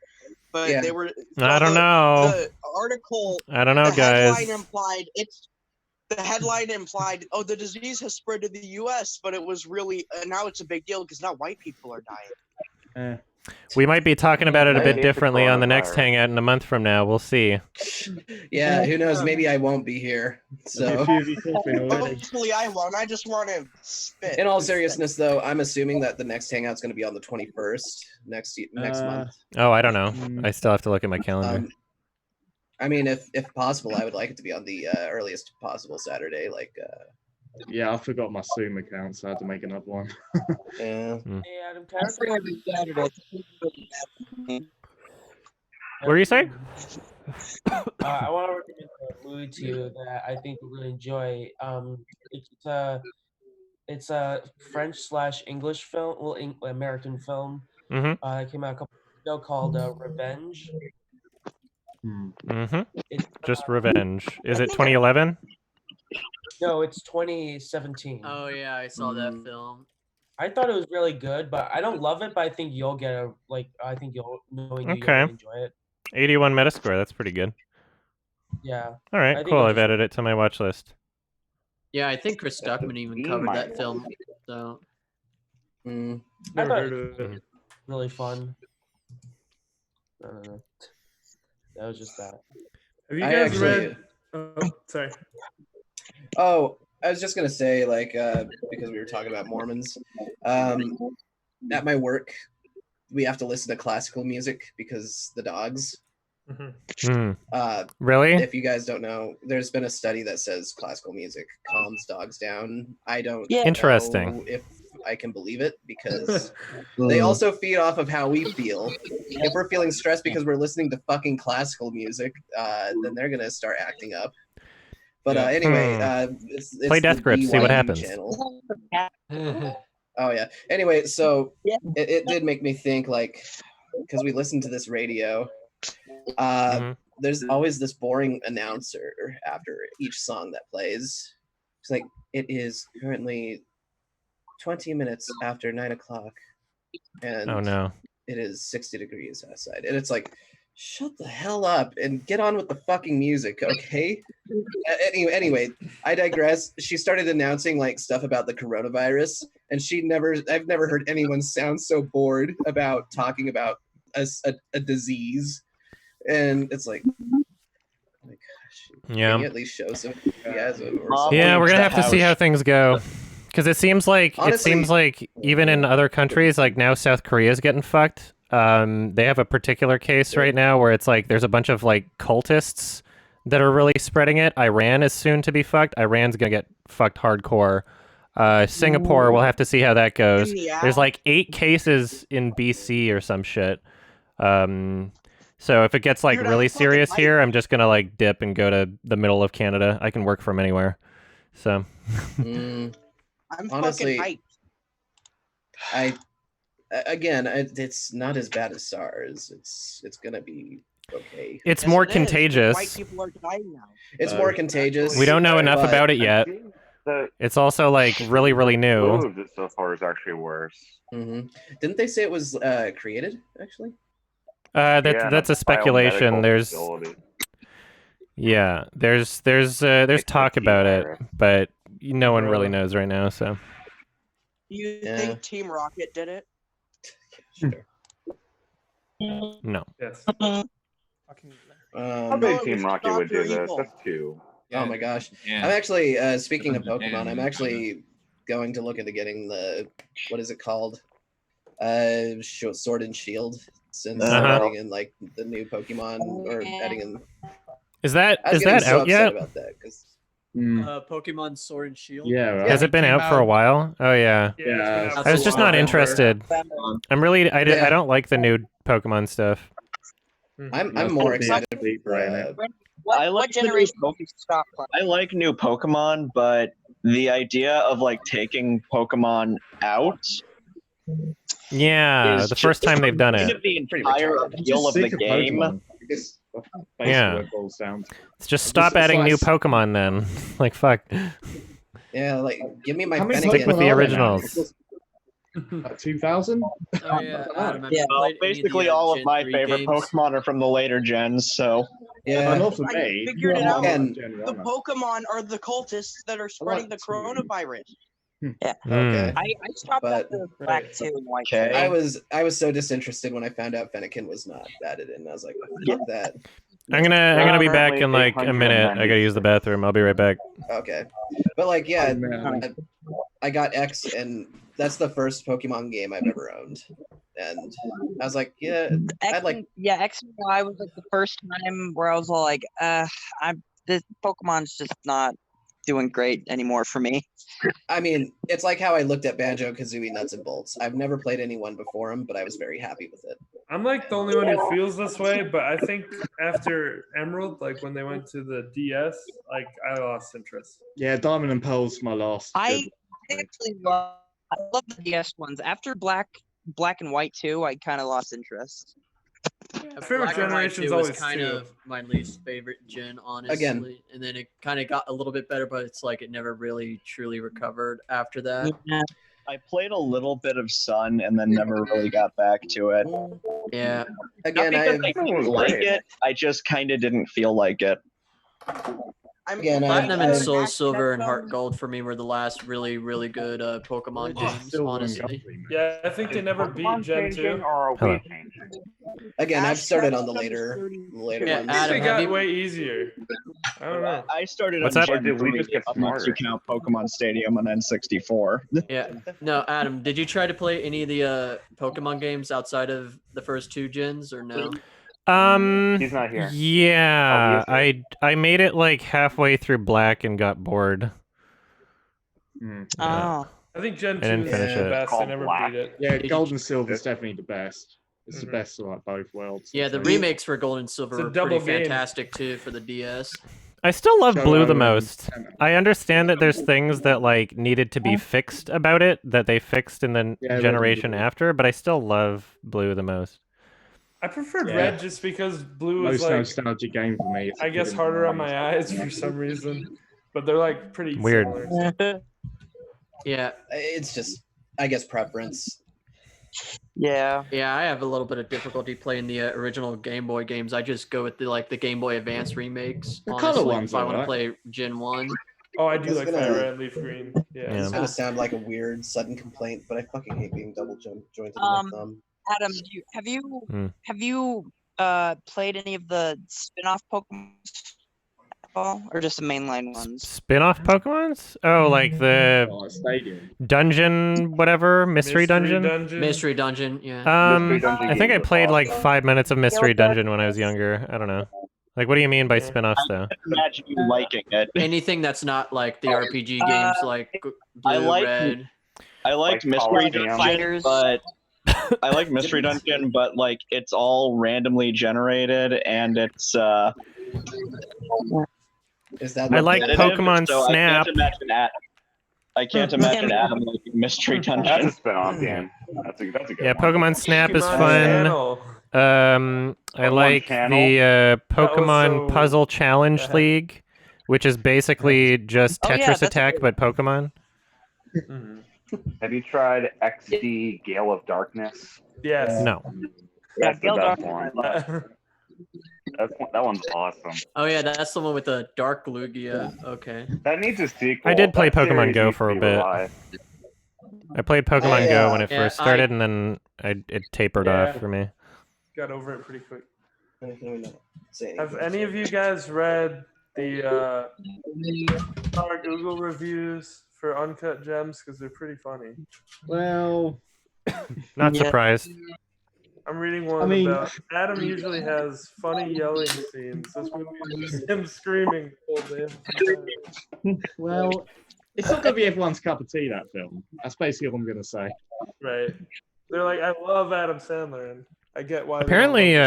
But they were. I don't know. The article. I don't know, guys. The headline implied, oh, the disease has spread to the U.S., but it was really now it's a big deal because now white people are dying. We might be talking about it a bit differently on the next Hangout in a month from now. We'll see. Yeah, who knows? Maybe I won't be here. So hopefully I won't. I just want to spit. In all seriousness, though, I'm assuming that the next Hangout's going to be on the 21st next month. Oh, I don't know. I still have to look at my calendar. I mean, if possible, I would like it to be on the earliest possible Saturday, Yeah, I forgot my Zoom account, so I had to make another one. Yeah. What are you saying? I want to recommend a movie to you that I think you'll really enjoy. It's a French/English film, American film. It came out a couple years ago called Revenge. Just Revenge. Is it 2011? No, it's 2017. Oh yeah, I saw that film. I thought it was really good, but I don't love it. But I think you'll get I think you'll you'll Okay. enjoy it. 81 Metascore. That's pretty good. Yeah. All right, cool. I've added it to my watch list. Yeah, I think Chris Stuckman even covered that film. So. I thought it was really fun. I don't know. That was just that. Have you guys read? Oh, sorry. Oh, I was just gonna say, because we were talking about Mormons, at my work, we have to listen to classical music because the dogs. Really? If you guys don't know, there's been a study that says classical music calms dogs down. I don't Interesting. know if I can believe it because they also feed off of how we feel. If we're feeling stressed because we're listening to fucking classical music, then they're gonna start acting up. But anyway, it's play Death Grip, see what happens. Channel. Oh yeah. Anyway, so it did make me think, because we listened to this radio. There's always this boring announcer after each song that plays. It's like, it is currently 20 minutes after 9 o'clock, and oh no, it is 60 degrees outside, and it's like, shut the hell up and get on with the fucking music, okay? Anyway, I digress. She started announcing stuff about the coronavirus, and I've never heard anyone sound so bored about talking about a disease. And it's like, oh my Yeah. Can you at least show some enthusiasm or something? Yeah, we're gonna have to see how things go. Because it seems like even in other countries, like now South Korea's getting fucked. They have a particular case right now where it's like there's a bunch of like cultists that are really spreading it. Iran is soon to be fucked. Iran's gonna get fucked hardcore. Singapore, we'll have to see how that goes. There's like 8 cases in BC or some shit. So if it gets like really serious here, I'm just gonna like dip and go to the middle of Canada. I can work from anywhere. So. I'm honestly, fucking hyped. It's not as bad as SARS. It's gonna be okay. It's more contagious. White people are dying now. It's more contagious. We don't know enough about it yet. It's also like really, really new. It so far is actually worse. Mm-hmm. Didn't they say it was created actually? That's a speculation. There's talk about it, but no one really knows right now. So. You think Team Rocket did it? Sure. No. Yes. I think Team Rocket would do this. That's 2. Oh my gosh. Yeah. I'm actually speaking of Pokemon, I'm actually going to look into getting the what is it called? Sword and Shield, since adding in like the new Pokemon or adding in. Is that out yet? About that, 'cause... Pokemon Sword and Shield. Yeah. Right. Has it been out for a while? Oh yeah. I was just not interested. I'm really I don't like the new Pokemon stuff. I'm more excited. What generation did you stop playing? I like new Pokemon, but the idea of like taking Pokemon out. Yeah, the first time they've done it. The entire appeal of the game. Yeah. It's just stop adding new Pokemon then. Like fuck. Yeah, like give me my Stick with the originals. 2000? Oh yeah, Adam, Well, basically all of my favorite Pokemon are from the later gens, so yeah. Not for me. I figured it out. The Pokemon are the cultists that are spreading the coronavirus. Yeah. Okay. I stopped after Black 2 and White 2. I was so disinterested when I found out Fennekin was not added in. I was like, fuck that. I'm gonna be back in like a minute. I gotta use the bathroom. I'll be right back. Okay. But like, yeah, I got X, and that's the first Pokemon game I've ever owned. And I was like, yeah, I'd like. Yeah, X and Y was like the first time where I was like, this Pokemon's just not doing great anymore for me. I mean, it's like how I looked at Banjo-Kazooie Nuts and Bolts. I've never played anyone before him, but I was very happy with it. I'm like the only one who feels this way, but I think after Emerald, like when they went to the DS, like I lost interest. Yeah, Diamond and Pearl's my last. I love the DS ones. After Black and White 2, I kind of lost interest. Yeah, favorite generation's always kind of my least favorite gen, honestly. Again. And then it kind of got a little bit better, but it's like it never really truly recovered after that. Yeah. I played a little bit of Sun and then never really got back to it. Yeah. Again, Not because I didn't like it, I just kind of didn't feel like it. Platinum and Soul Silver and Heart Gold for me were the last really, really good Pokemon games, honestly. Yeah, I think they never beat Gen 2. Hello. Again, I've started on the later Yeah, ones. They got way easier. I don't know. I started What's on that? Gen 3 We just get unless you count Pokemon Stadium and N64. Yeah. No, Adam, did you try to play any of the Pokemon games outside of the first 2 gens or no? He's not here. Yeah, Oh, I made it like halfway through Black and got bored. Oh. I think Gen 2 I didn't is finish the it. best. I never beat it. Yeah, Gold and Silver is definitely the best. It's the best of like both worlds. Yeah, the remakes for Gold and Silver It's a were pretty double game. fantastic too for the DS. I still love So, Blue the most. I understand that there's things that like needed to be fixed about it that they fixed in the generation after, but I still love Blue the most. I preferred Red just because Blue Most is like, nostalgic game for me. I guess, harder on my eyes for some reason. But they're like pretty Weird. similar. Yeah. It's just, I guess, preference. Yeah. Yeah, I have a little bit of difficulty playing the original Game Boy games. I just go with the Game Boy Advance remakes. The color Honestly, ones if I are want to right. play Gen 1. Oh, I do It's like gonna- Fire Red, Leaf Green. Yeah. It's gonna sound like a weird sudden complaint, but I fucking hate being double jointed in my thumb. Adam, have you played any of the spin-off Pokemon all, or just the mainline ones? Spin-off Pokemons? Oh, like the dungeon, whatever, mystery dungeon. Mystery dungeon, yeah. I think I played like 5 minutes of mystery dungeon when I was younger. I don't know. Like, what do you mean by spin-offs, though? I imagine you liking it. Anything that's not like the RPG games, like Blue, Red. I like mystery dungeon, but I like mystery dungeon, but like it's all randomly generated, and it's Is that I like Pokemon Snap. I can't imagine Adam liking mystery dungeon. That's a spin-off game. That's a good Yeah, one. Pokemon Snap is fun. I like the Pokemon Puzzle Challenge League, which is basically just Tetris Attack, but Pokemon. Have you tried XD Gale of Darkness? Yes. No. That's the best one. That one's awesome. Oh yeah, that's the one with the Dark Lugia. Okay. That needs a sequel. I did play That Pokemon series Go needs for to a be bit. revived. I played Pokemon Go when it Yeah, first started, and then it tapered off for me. Got over it pretty quick. Say Have any of you guys read the our Google reviews for Uncut Gems? Because they're pretty funny. Well, Not surprised. I'm reading one about Adam usually has funny yelling scenes. This movie is just him screaming all day. well, it's not gonna be everyone's cup of tea, that film. That's basically what I'm gonna say. Right. They're like, I love Adam Sandler, and I get why. Apparently,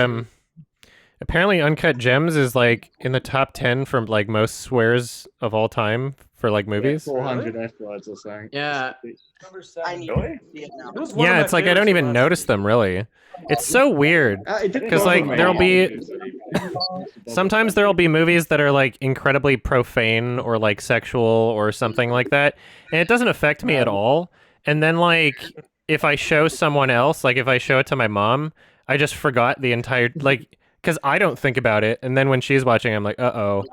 Uncut Gems is like in the top 10 for like most swears of all time for like movies. 400 F words or something. Yeah. Really? Yeah, it's like I don't even notice them really. It's so weird because like sometimes there'll be movies that are like incredibly profane or like sexual or something like that, and it doesn't affect me at all. And then like if I show someone else, like if I show it to my mom, I just forgot the entire like because I don't think about it, and then when she's watching, I'm like, uh-oh.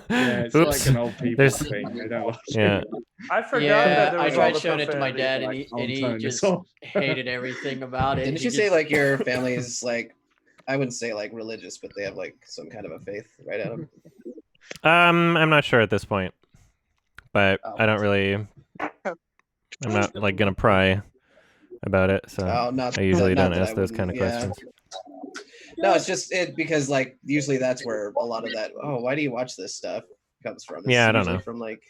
Yeah, it's Oops. like an old people thing. They don't watch Yeah. it. I forgot Yeah, that there I was tried all showing the it to my dad, and profanity. he just hated everything about it. Didn't He you say just- like your family is like, I wouldn't say like religious, but they have like some kind of a faith, right, Adam? I'm not sure at this point, but I don't really. I'm not like gonna pry about it, so I usually not don't that ask I those wouldn't, kind of yeah. questions. No, it's just because like usually that's where a lot of that. Oh, why do you watch this stuff? Comes from. It's Yeah, I don't usually know. From like.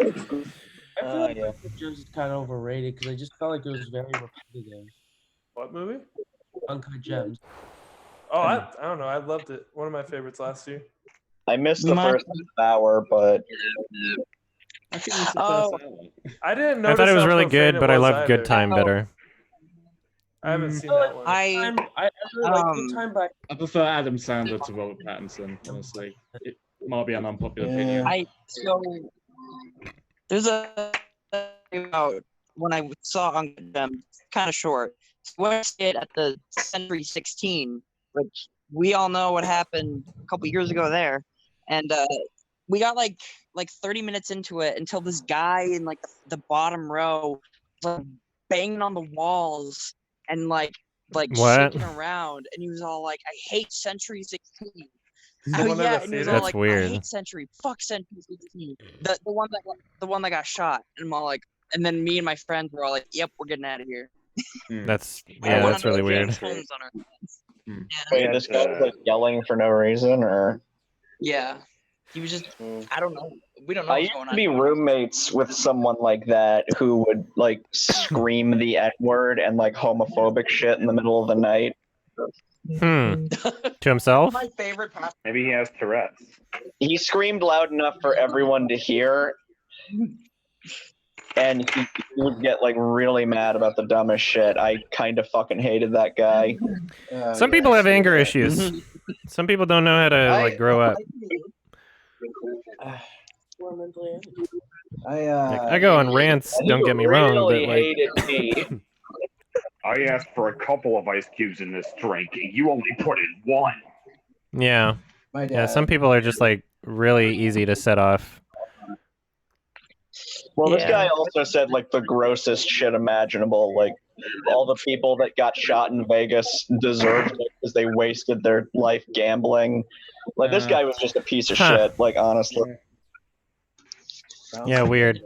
I feel like Uncut Gems is kind of overrated because I just felt like it was very repetitive. What movie? Uncut Gems. Oh, I don't know. I loved it. One of my favorites last year. I missed the first hour, but I didn't know. I thought it was really good, but I love Good Time better. I haven't seen that one. I really like Good Time, but I prefer Adam Sandler to Robert Pattinson, honestly. It might be an unpopular opinion. There's a about when I saw Uncut Gems, kind of short. When I stayed at the Century 16, which we all know what happened a couple years ago there, and we got like 30 minutes into it until this guy in like the bottom row was like banging on the walls and like What? shaking around, and he was all like, "I hate Century 16." Oh one at yeah, the and he was theater? all That's like, weird. "I hate Century, fuck Century 16." The one that got shot, and I'm all like, and then me and my friends were all like, "Yep, we're getting out of here." That's that's really weird. Homes on our hands. wait, this guy was like yelling for no reason, or Yeah, he was just. I don't know. We don't know I what's used going to on. be roommates with someone like that who would like scream the N-word and like homophobic shit in the middle of the night. To himself? My favorite pastime. Maybe he has Tourette's. He screamed loud enough for everyone to hear, and he would get like really mad about the dumbest shit. I kind of fucking hated that guy. Some people have anger issues. Some people don't know how to like grow up. I go on rants. Don't get me wrong, but Really like. hated me. I asked for a couple of ice cubes in this drink, and you only put in one. Yeah. My Yeah, dad- some people are just like really easy to set off. Well, this guy also said like the grossest shit imaginable. Like all the people that got shot in Vegas deserved it because they wasted their life gambling. Like this guy was just a piece of shit. Like honestly. Yeah, weird.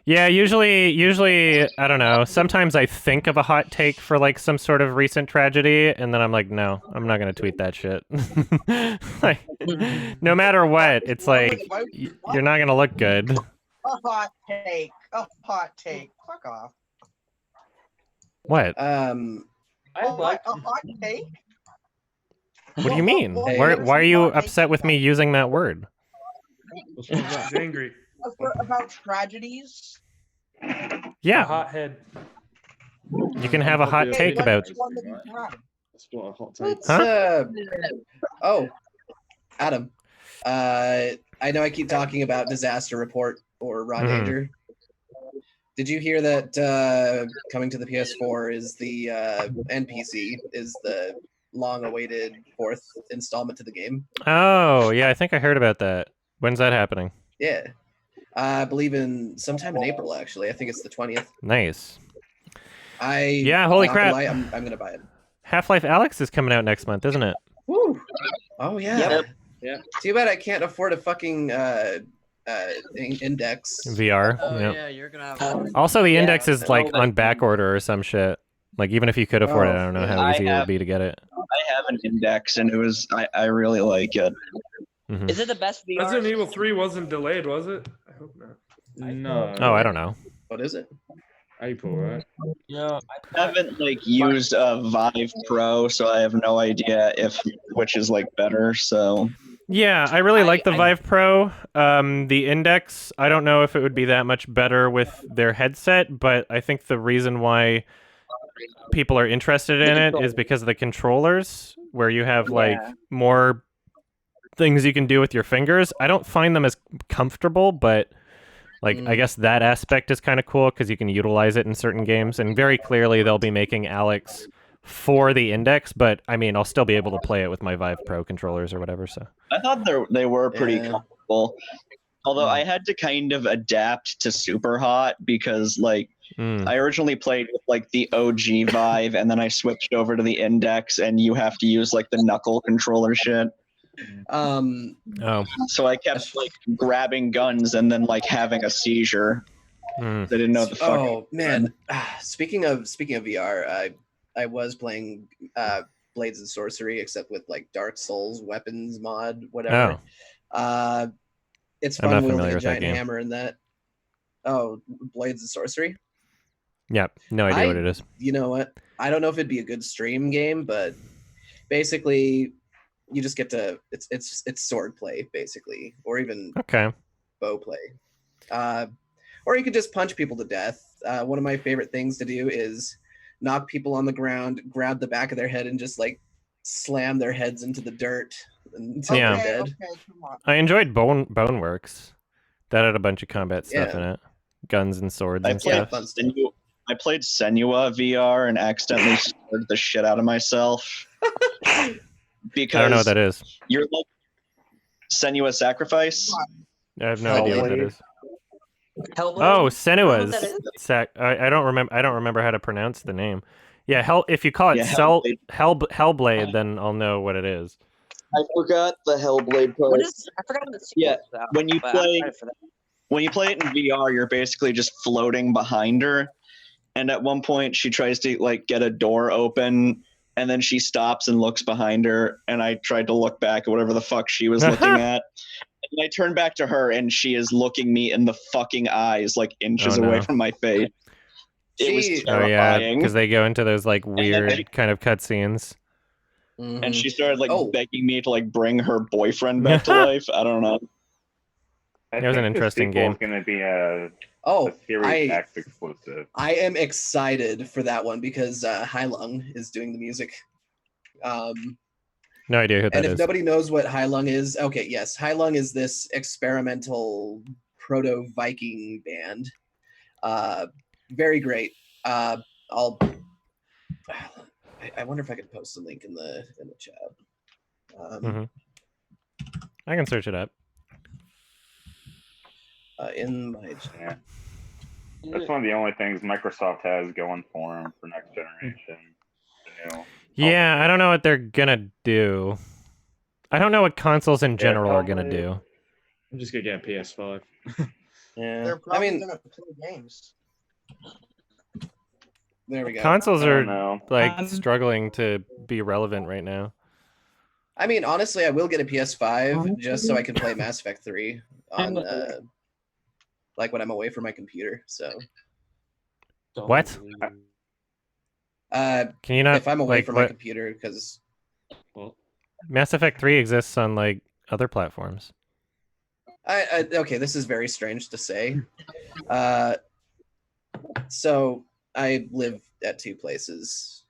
Yeah, usually I don't know. Sometimes I think of a hot take for like some sort of recent tragedy, and then I'm like, no, I'm not gonna tweet that shit. Like, no matter what, it's like you're not gonna look good. A hot take. A hot take. Fuck off. What? I like a hot take. What do you mean? Why are you upset with me using that word? He's angry. About tragedies. Yeah. A hothead. You can have a hot take about. Huh? Oh, Adam. I know I keep talking about Disaster Report or Raw Danger. Did you hear that coming to the PS4 is the NPC is the long-awaited 4th installment to the game? Oh, yeah, I think I heard about that. When's that happening? Yeah. I believe in sometime in April, actually. I think it's the 20th. Nice. Yeah, holy crap. I'm going to buy it. Half-Life Alyx is coming out next month, isn't it? Woo! Oh, yeah. Yep. Yeah. Too bad I can't afford a fucking index. VR. Oh yep. yeah, you're gonna have. Also, the index is like on back order or some shit. Like even if you could afford it, I don't know how easy it would be to get it. I have an index, and it was I really like it. Is it the best VR? Resident Evil 3 wasn't delayed, was it? I hope not. No. Oh, I don't know. What is it? April, right? Yeah, I haven't like used a Vive Pro, so I have no idea which is like better. So yeah, I really like the Vive Pro. The Index, I don't know if it would be that much better with their headset, but I think the reason why people are interested in it is because of the controllers, where you have like more things you can do with your fingers. I don't find them as comfortable, but like I guess that aspect is kind of cool because you can utilize it in certain games. And very clearly they'll be making Alyx for the Index, but I mean I'll still be able to play it with my Vive Pro controllers or whatever. So I thought they were pretty comfortable. Although I had to kind of adapt to Super Hot because like I originally played with like the OG Vive and then I switched over to the Index and you have to use like the knuckle controller shit. So I kept like grabbing guns and then like having a seizure. I didn't know the fuck. Oh man, speaking of VR, I was playing Blades and Sorcery, except with like Dark Souls weapons mod, whatever. It's fun wielding a giant hammer in that. Oh, Blades and Sorcery. Yeah, no idea what it is. You know what? I don't know if it'd be a good stream game, but basically, you just get to it's sword play basically, or even bow play, or you could just punch people to death. One of my favorite things to do is knock people on the ground, grab the back of their head, and just like slam their heads into the dirt until they're dead. I enjoyed Boneworks. That had a bunch of combat stuff in it, guns and swords and stuff. I played Senua VR and accidentally scared the shit out of myself. Because I don't know what that is. You're like Senua Sacrifice. I have no idea what that is. Oh, Senua's I don't remember how to pronounce the name. Yeah, if you call it Hellblade, then I'll know what it is. I forgot the Hellblade part. I forgot what it's called. When you play it in VR, you're basically just floating behind her, and at one point she tries to like get a door open. And then she stops and looks behind her, and I tried to look back at whatever the fuck she was looking at. And I turned back to her, and she is looking me in the fucking eyes, like inches away from my face. It was terrifying. Because they go into those like weird kind of cutscenes. And she started like begging me to like bring her boyfriend back to life. I don't know. It was an interesting game. It's going to be a Series X exclusive. I am excited for that one because Hailung is doing the music. No idea who that is. And if nobody knows what Hailung is, okay, yes, Hailung is this experimental proto-Viking band. Very great. I wonder if I could post a link in the chat. I can search it up. In my yeah. That's one of the only things Microsoft has going for them for next generation. Yeah, I don't know what they're gonna do. I don't know what consoles in general are gonna do. I'm just gonna get a PS5. Yeah, They're probably gonna play games. There we go. Consoles are like struggling to be relevant right now. I mean, honestly, I will get a PS5 just so I can play Mass Effect 3 on, like when I'm away from my computer. So. What? Can you not? If I'm away like, from what? my computer, because Mass Effect 3 exists on like other platforms. Okay, this is very strange to say. So I live at two places.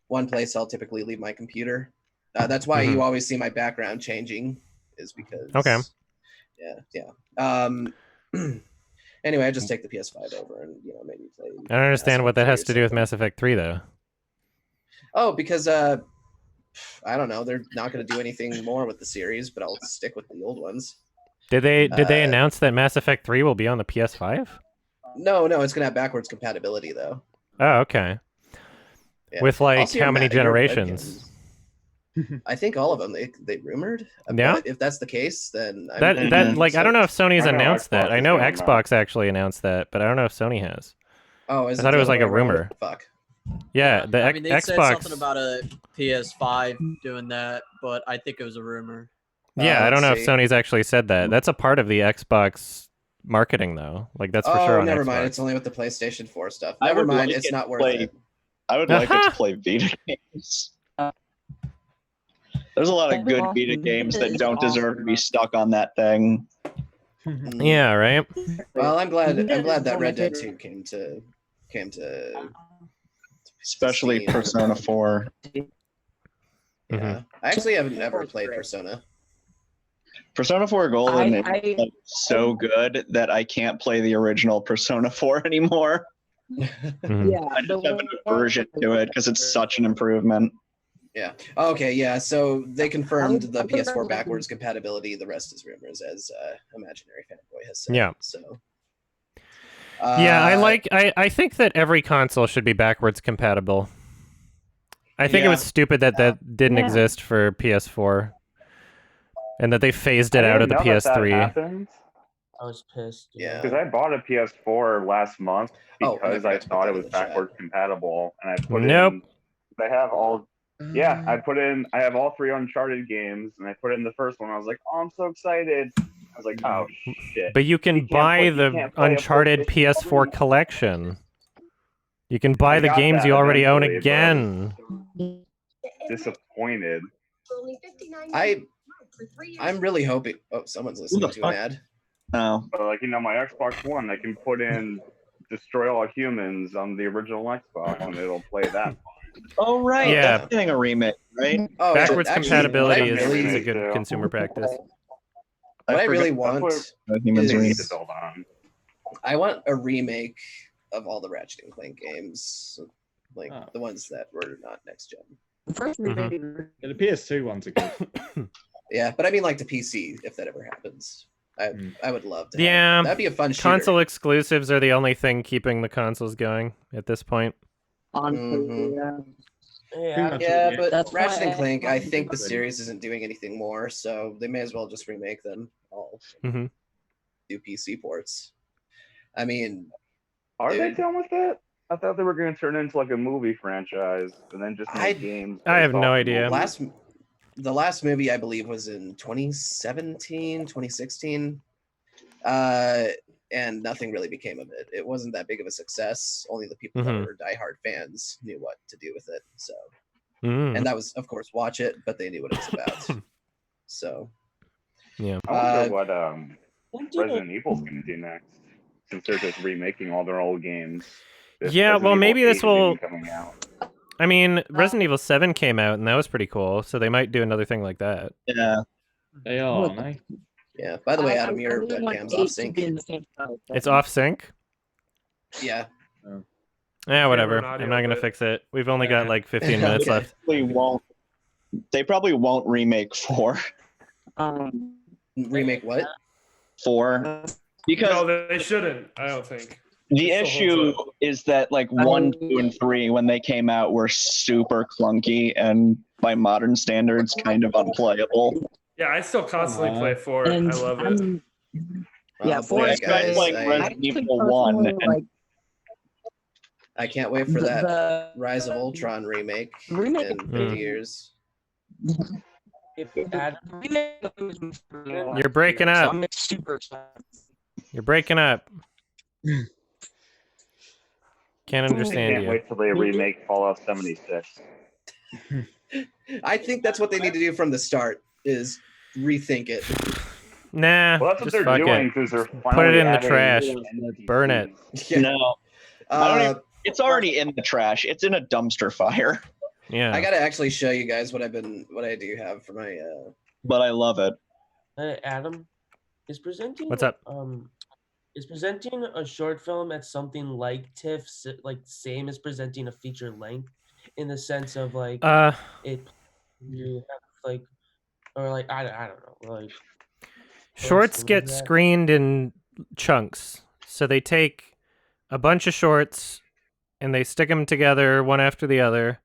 One place I'll typically leave my computer. That's why you always see my background changing, is because Anyway, I just take the PS5 over and maybe play. I don't understand what that has to do with Mass Effect 3 though. Oh, because I don't know, they're not going to do anything more with the series, but I'll stick with the old ones. Did they announce that Mass Effect 3 will be on the PS5? No, it's going to have backwards compatibility though. Oh, okay. Yeah. With like how many generations? I think all of them. They rumored. Yeah. But if that's the case, then I don't know if Sony's announced that. I know Xbox actually announced that, but I don't know if Sony has. Oh, I thought it was like a rumor. Fuck. Yeah, I mean, they Xbox said something about a PS5 doing that, but I think it was a rumor. Yeah, I don't know if Sony's actually said that. That's a part of the Xbox marketing, though. Like that's for sure on never Xbox. mind. It's only with the PlayStation 4 stuff. Never mind. It's not worth it. I would like it to play Vita games. There's a lot of good Vita games that don't deserve to be stuck on that thing. Yeah, right. Well, I'm glad that Red Dead 2 came to especially Steam. Persona 4. Yeah. I actually haven't ever played Persona. Persona 4 Golden is like so good that I can't play the original Persona 4 anymore. Yeah, I just have an aversion to it because it's such an improvement. Yeah. Okay. Yeah. So they confirmed the PS4 backwards compatibility. The rest is rumors, as Imaginary Fanboy has said. Yeah. So. Yeah, I think that every console should be backwards compatible. I think it was stupid that didn't exist for PS4, and that they phased it out of the PS3. I was pissed. Yeah. Because I bought a PS4 last month because I thought it was backwards compatible, and I put in. I have all. Yeah, I have all 3 Uncharted games, and I put in the first one. I was like, oh, I'm so excited. I was like, oh shit. But you can buy the Uncharted PS4 collection. You can buy the games you already own again. Disappointed. I'm really hoping. Oh, someone's listening to an ad. Oh. But like my Xbox One, I can put in Destroy All Humans on the original Xbox, and it'll play that. Oh right, yeah. That's getting a remake, right? Oh, backwards compatibility is a good consumer practice. What I really want is I want a remake of all the Ratchet and Clank games, like the ones that were not next gen. Yeah, the PS2 ones are good. Yeah, but I mean like the PC, if that ever happens. I would love to. Yeah, that'd be a fun shooter. Console exclusives are the only thing keeping the consoles going at this point. Yeah, but Ratchet and Clank, I think the series isn't doing anything more, so they may as well just remake them all. Do PC ports. I mean, are they done with it? I thought they were going to turn it into like a movie franchise and then just make games. I have no idea. The last movie I believe was in 2017, 2016. And nothing really became of it. It wasn't that big of a success. Only the people that were diehard fans knew what to do with it. So, and that was, of course, watch it, but they knew what it was about. So, yeah. I wonder what Resident Evil's going to do next, since they're just remaking all their old games. Yeah, well, maybe this will. I mean, Resident Evil 7 came out, and that was pretty cool. So they might do another thing like that. Yeah, they are, aren't they? Yeah. By the way, Adam, your webcam's off sync. It's off sync? Yeah. Yeah, whatever. I'm not gonna fix it. We've only got like 15 minutes left. They probably won't remake 4. Remake what? 4 because no, they shouldn't. I don't think. The issue is that like 1, 2, and 3, when they came out, were super clunky and by modern standards, kind of unplayable. Yeah, I still constantly play 4. I love it. Yeah, 4 is guys. Like Resident Evil 1. And I can't wait for that Rise of Ultron remake in 50 years. You're breaking up. I'm super excited. You're breaking up. Can't understand Can't you. wait till they remake Fallout 76. I think that's what they need to do from the start, is rethink it. Nah, well, that's what just they're doing, it. because they're Put it in the adding trash. NPCs. Burn it. Yeah. No. It's already in the trash. It's in a dumpster fire. Yeah. I gotta actually show you guys what I do have for my. But I love it. Adam, is presenting. What's up? Is presenting a short film at something like TIFF like same as presenting a feature length, in the sense of like it you have like or like I don't know like shorts get screened in chunks, so they take a bunch of shorts and they stick them together one after the other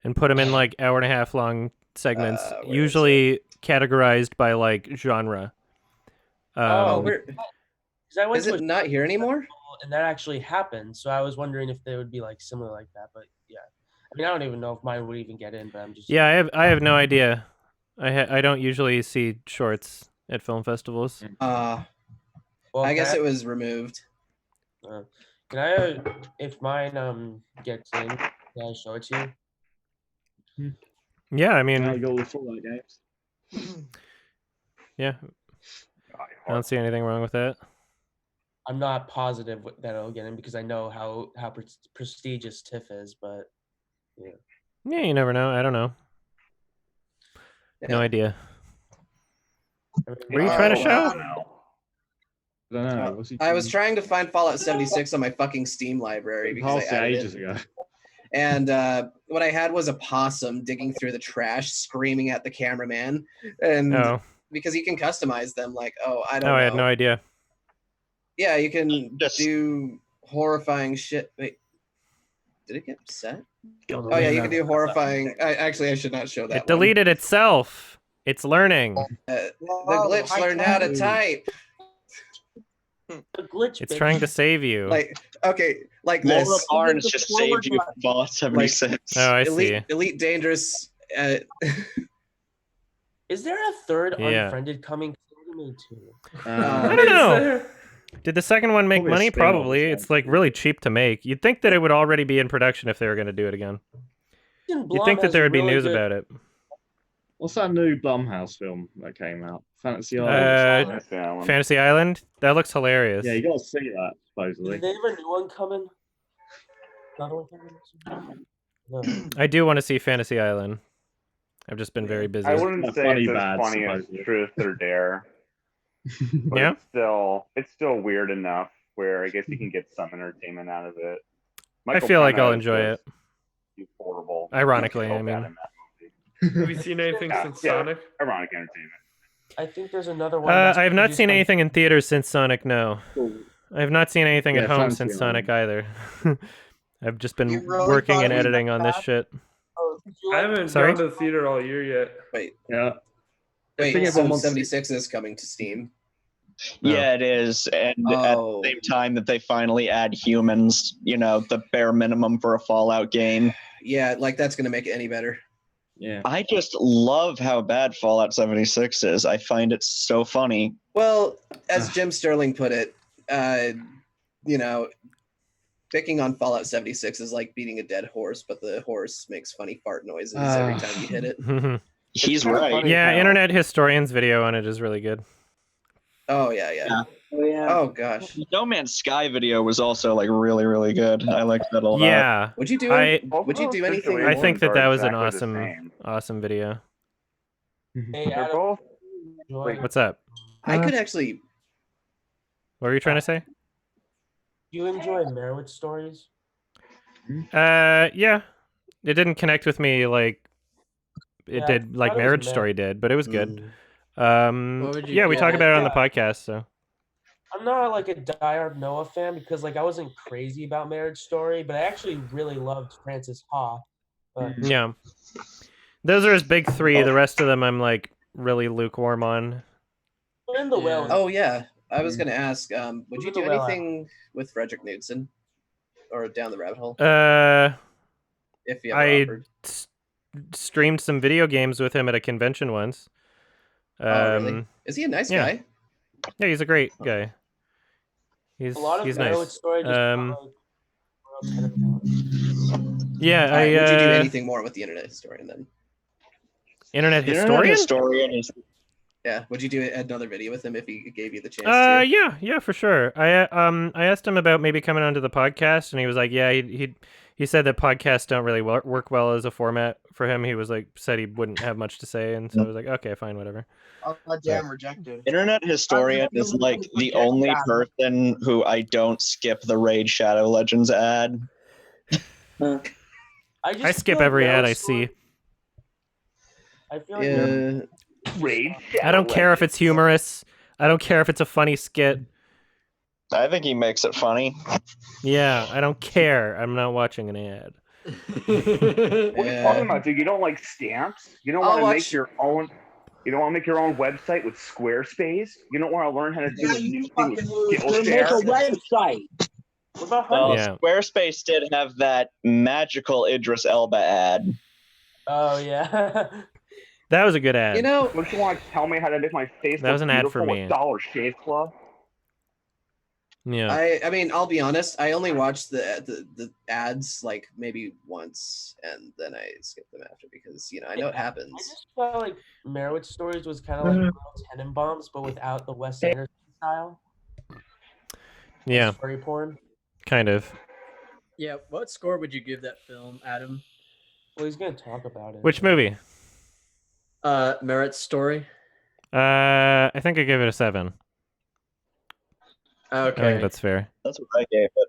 and put them in like 1.5 hour long segments, usually categorized by like genre. Is it not here anymore? And that actually happened, so I was wondering if they would be like similar like that. But yeah, I mean, I don't even know if mine would even get in. But I'm just I have no idea. I don't usually see shorts at film festivals. Well, I guess it was removed. Can I, if mine gets in, can I show it to you? Yeah, I mean, you got all the Fallout games. Yeah, I don't see anything wrong with that. I'm not positive that it'll get in because I know how prestigious TIFF is, but yeah. Yeah, you never know. I don't know. No idea. Were you trying to show? I don't know. I was trying to find Fallout 76 on my fucking Steam library because I added ages ago. And what I had was a possum digging through the trash, screaming at the cameraman, and because you can customize them. Like, I don't know. I had no idea. Yeah, you can do horrifying shit. Wait, did it get set? Oh yeah, you can do horrifying. I should not show that. It deleted itself. It's learning. The glitch learned how to type. The glitch. It's trying to save you. Like Laura this. Barnes just saved you from Fallout 76. I see. see. Elite Dangerous. Is there a third Unfriended coming? I don't know. Did the second one make money? Probably. It's like really cheap to make. You'd think that it would already be in production if they were going to do it again. You'd think that there would be news about it. What's that new Blumhouse film that came out? Fantasy Island. Fantasy Island? That looks hilarious. Yeah, you got to see that, supposedly. Is there a new one coming? Another one coming? No. I do want to see Fantasy Island. I've just been very busy. I wouldn't say it's as funny as Truth or Dare. Yeah. It's still weird enough where I guess you can get some entertainment out of it. I feel like I'll enjoy it. Horrible. Ironically, I mean. Have you seen anything since Sonic? Ironic entertainment. I think there's another one. I have not seen anything in theaters since Sonic. No, I have not seen anything at home since Sonic either. I've just been working and editing on this shit. I haven't gone to the theater all year yet. Wait. Yeah. Wait, so 76 is coming to Steam. Yeah, it is. And at the same time that they finally add humans, the bare minimum for a Fallout game. Yeah, like that's going to make it any better. Yeah. I just love how bad Fallout 76 is. I find it so funny. Well, as Jim Sterling put it, picking on Fallout 76 is like beating a dead horse, but the horse makes funny fart noises every time you hit it. He's right. Yeah, Internet Historian's video on it is really good. Oh, yeah. Oh, yeah. Oh, gosh. The No Man's Sky video was also like really, really good. I liked that a lot. Yeah. Would you do anything? I think that was an awesome video. Hey, They're both. What's up? I could actually. What were you trying to say? You enjoy Marriage Stories? Yeah. It didn't connect with me like it did, like Marriage Story did, but it was good. We talk about it on the podcast, so. I'm not like a diehard Noah fan because like I wasn't crazy about Marriage Story, but I actually really loved Francis Ha. But yeah, those are his big three. The rest of them I'm like really lukewarm on. In the Well. Oh yeah, I was gonna ask. Would you do anything with Frederick Knudsen, or down the rabbit hole? If you ever offered. Streamed some video games with him at a convention once. Oh really? Is he a nice guy? Yeah, he's a great guy. He's nice. Story yeah, would you do anything more with the Internet Historian then? Internet Historian? Yeah, would you do another video with him if he gave you the chance to? Yeah, for sure. I asked him about maybe coming onto the podcast, and he was like, yeah, he said that podcasts don't really work well as a format for him. He was like, said he wouldn't have much to say, and so I was like, okay, fine, whatever. Oh, damn, rejected. Internet Historian is like the only person who I don't skip the Raid Shadow Legends ad. I skip every ad I see. I feel like Raid I don't care if it's humorous. I don't care if it's a funny skit. I think he makes it funny. Yeah, I don't care. I'm not watching an ad. What are you talking about, dude? You don't like stamps? You don't want to make your own. You don't want to make your own website with Squarespace? You don't want to learn how to do a new thing with Skillshare? Make a website. Well, Squarespace did have that magical Idris Elba ad. Oh yeah. That was a good ad. You know, don't you want to tell me how to make my face that was an ad for me. Dollar Shave Club? Yeah. I mean, I'll be honest. I only watched the ads like maybe once, and then I skipped them after because I know it happens. I just felt like Marriage Stories was kind of like Girl Tenenbaums, but without the Wes Anderson style. Yeah. Story porn. Kind of. Yeah. What score would you give that film, Adam? Well, he's gonna talk about it. Which movie? Marriage Story. I think I gave it a 7. Okay. I think that's fair. That's what I gave it.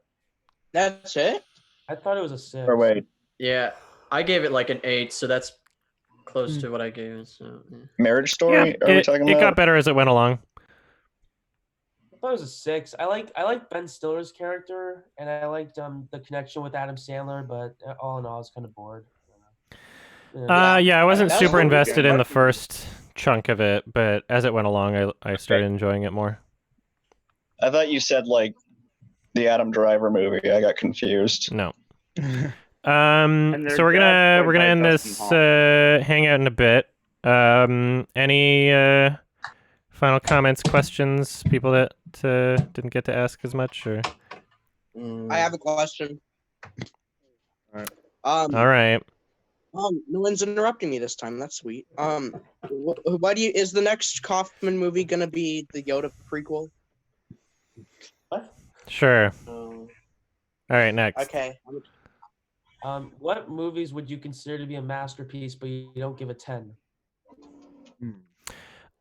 That's it? I thought it was a 6. Or wait. Yeah, I gave it like an 8, so that's close to what I gave it. So, yeah. Marriage Story? Yeah, it got better as it went along. I thought it was a 6. I like Ben Stiller's character, and I liked the connection with Adam Sandler, but all in all, I was kind of bored. Yeah, I wasn't super invested in the first chunk of it, but as it went along, I started enjoying it more. I thought you said like the Adam Driver movie. I got confused. No. So we're gonna end this hangout in a bit. Any final comments, questions, people that didn't get to ask as much, or? I have a question. All right. No one's interrupting me this time. That's sweet. Is the next Kaufman movie gonna be the Yoda prequel? What? Sure. All right, next. Okay. What movies would you consider to be a masterpiece, but you don't give a 10?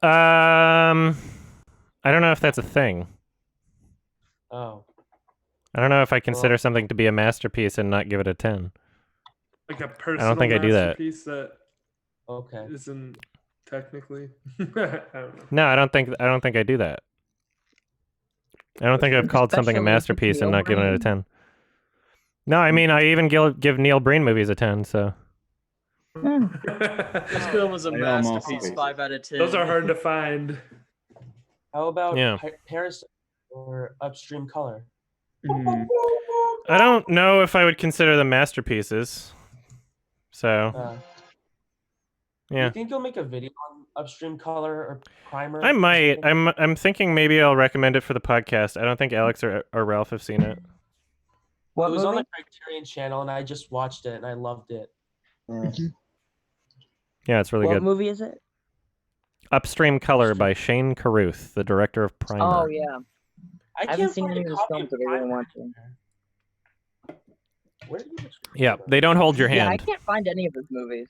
I don't know if that's a thing. Oh. I don't know if I consider something to be a masterpiece and not give it a 10. Like a personal I don't think I do that. masterpiece that okay isn't technically. I don't know. No, I don't think I do that. I don't think I've called something a masterpiece and not given it a 10. No, I mean I even give Neil Breen movies a 10. So. This film was a masterpiece. 5 out of 10. Those are hard to find. How about Paris or Upstream Color? I don't know if I would consider them masterpieces. So. Yeah. You think you'll make a video on Upstream Color or Primer? I might. I'm thinking maybe I'll recommend it for the podcast. I don't think Alex or Ralph have seen it. It was on the Criterion channel, and I just watched it, and I loved it. Yeah, it's really good. What movie is it? Upstream Color by Shane Carruth, the director of Primer. Oh, yeah. I haven't seen any of his films, but I really want to. Yeah, they don't hold your hand. Yeah, I can't find any of his movies.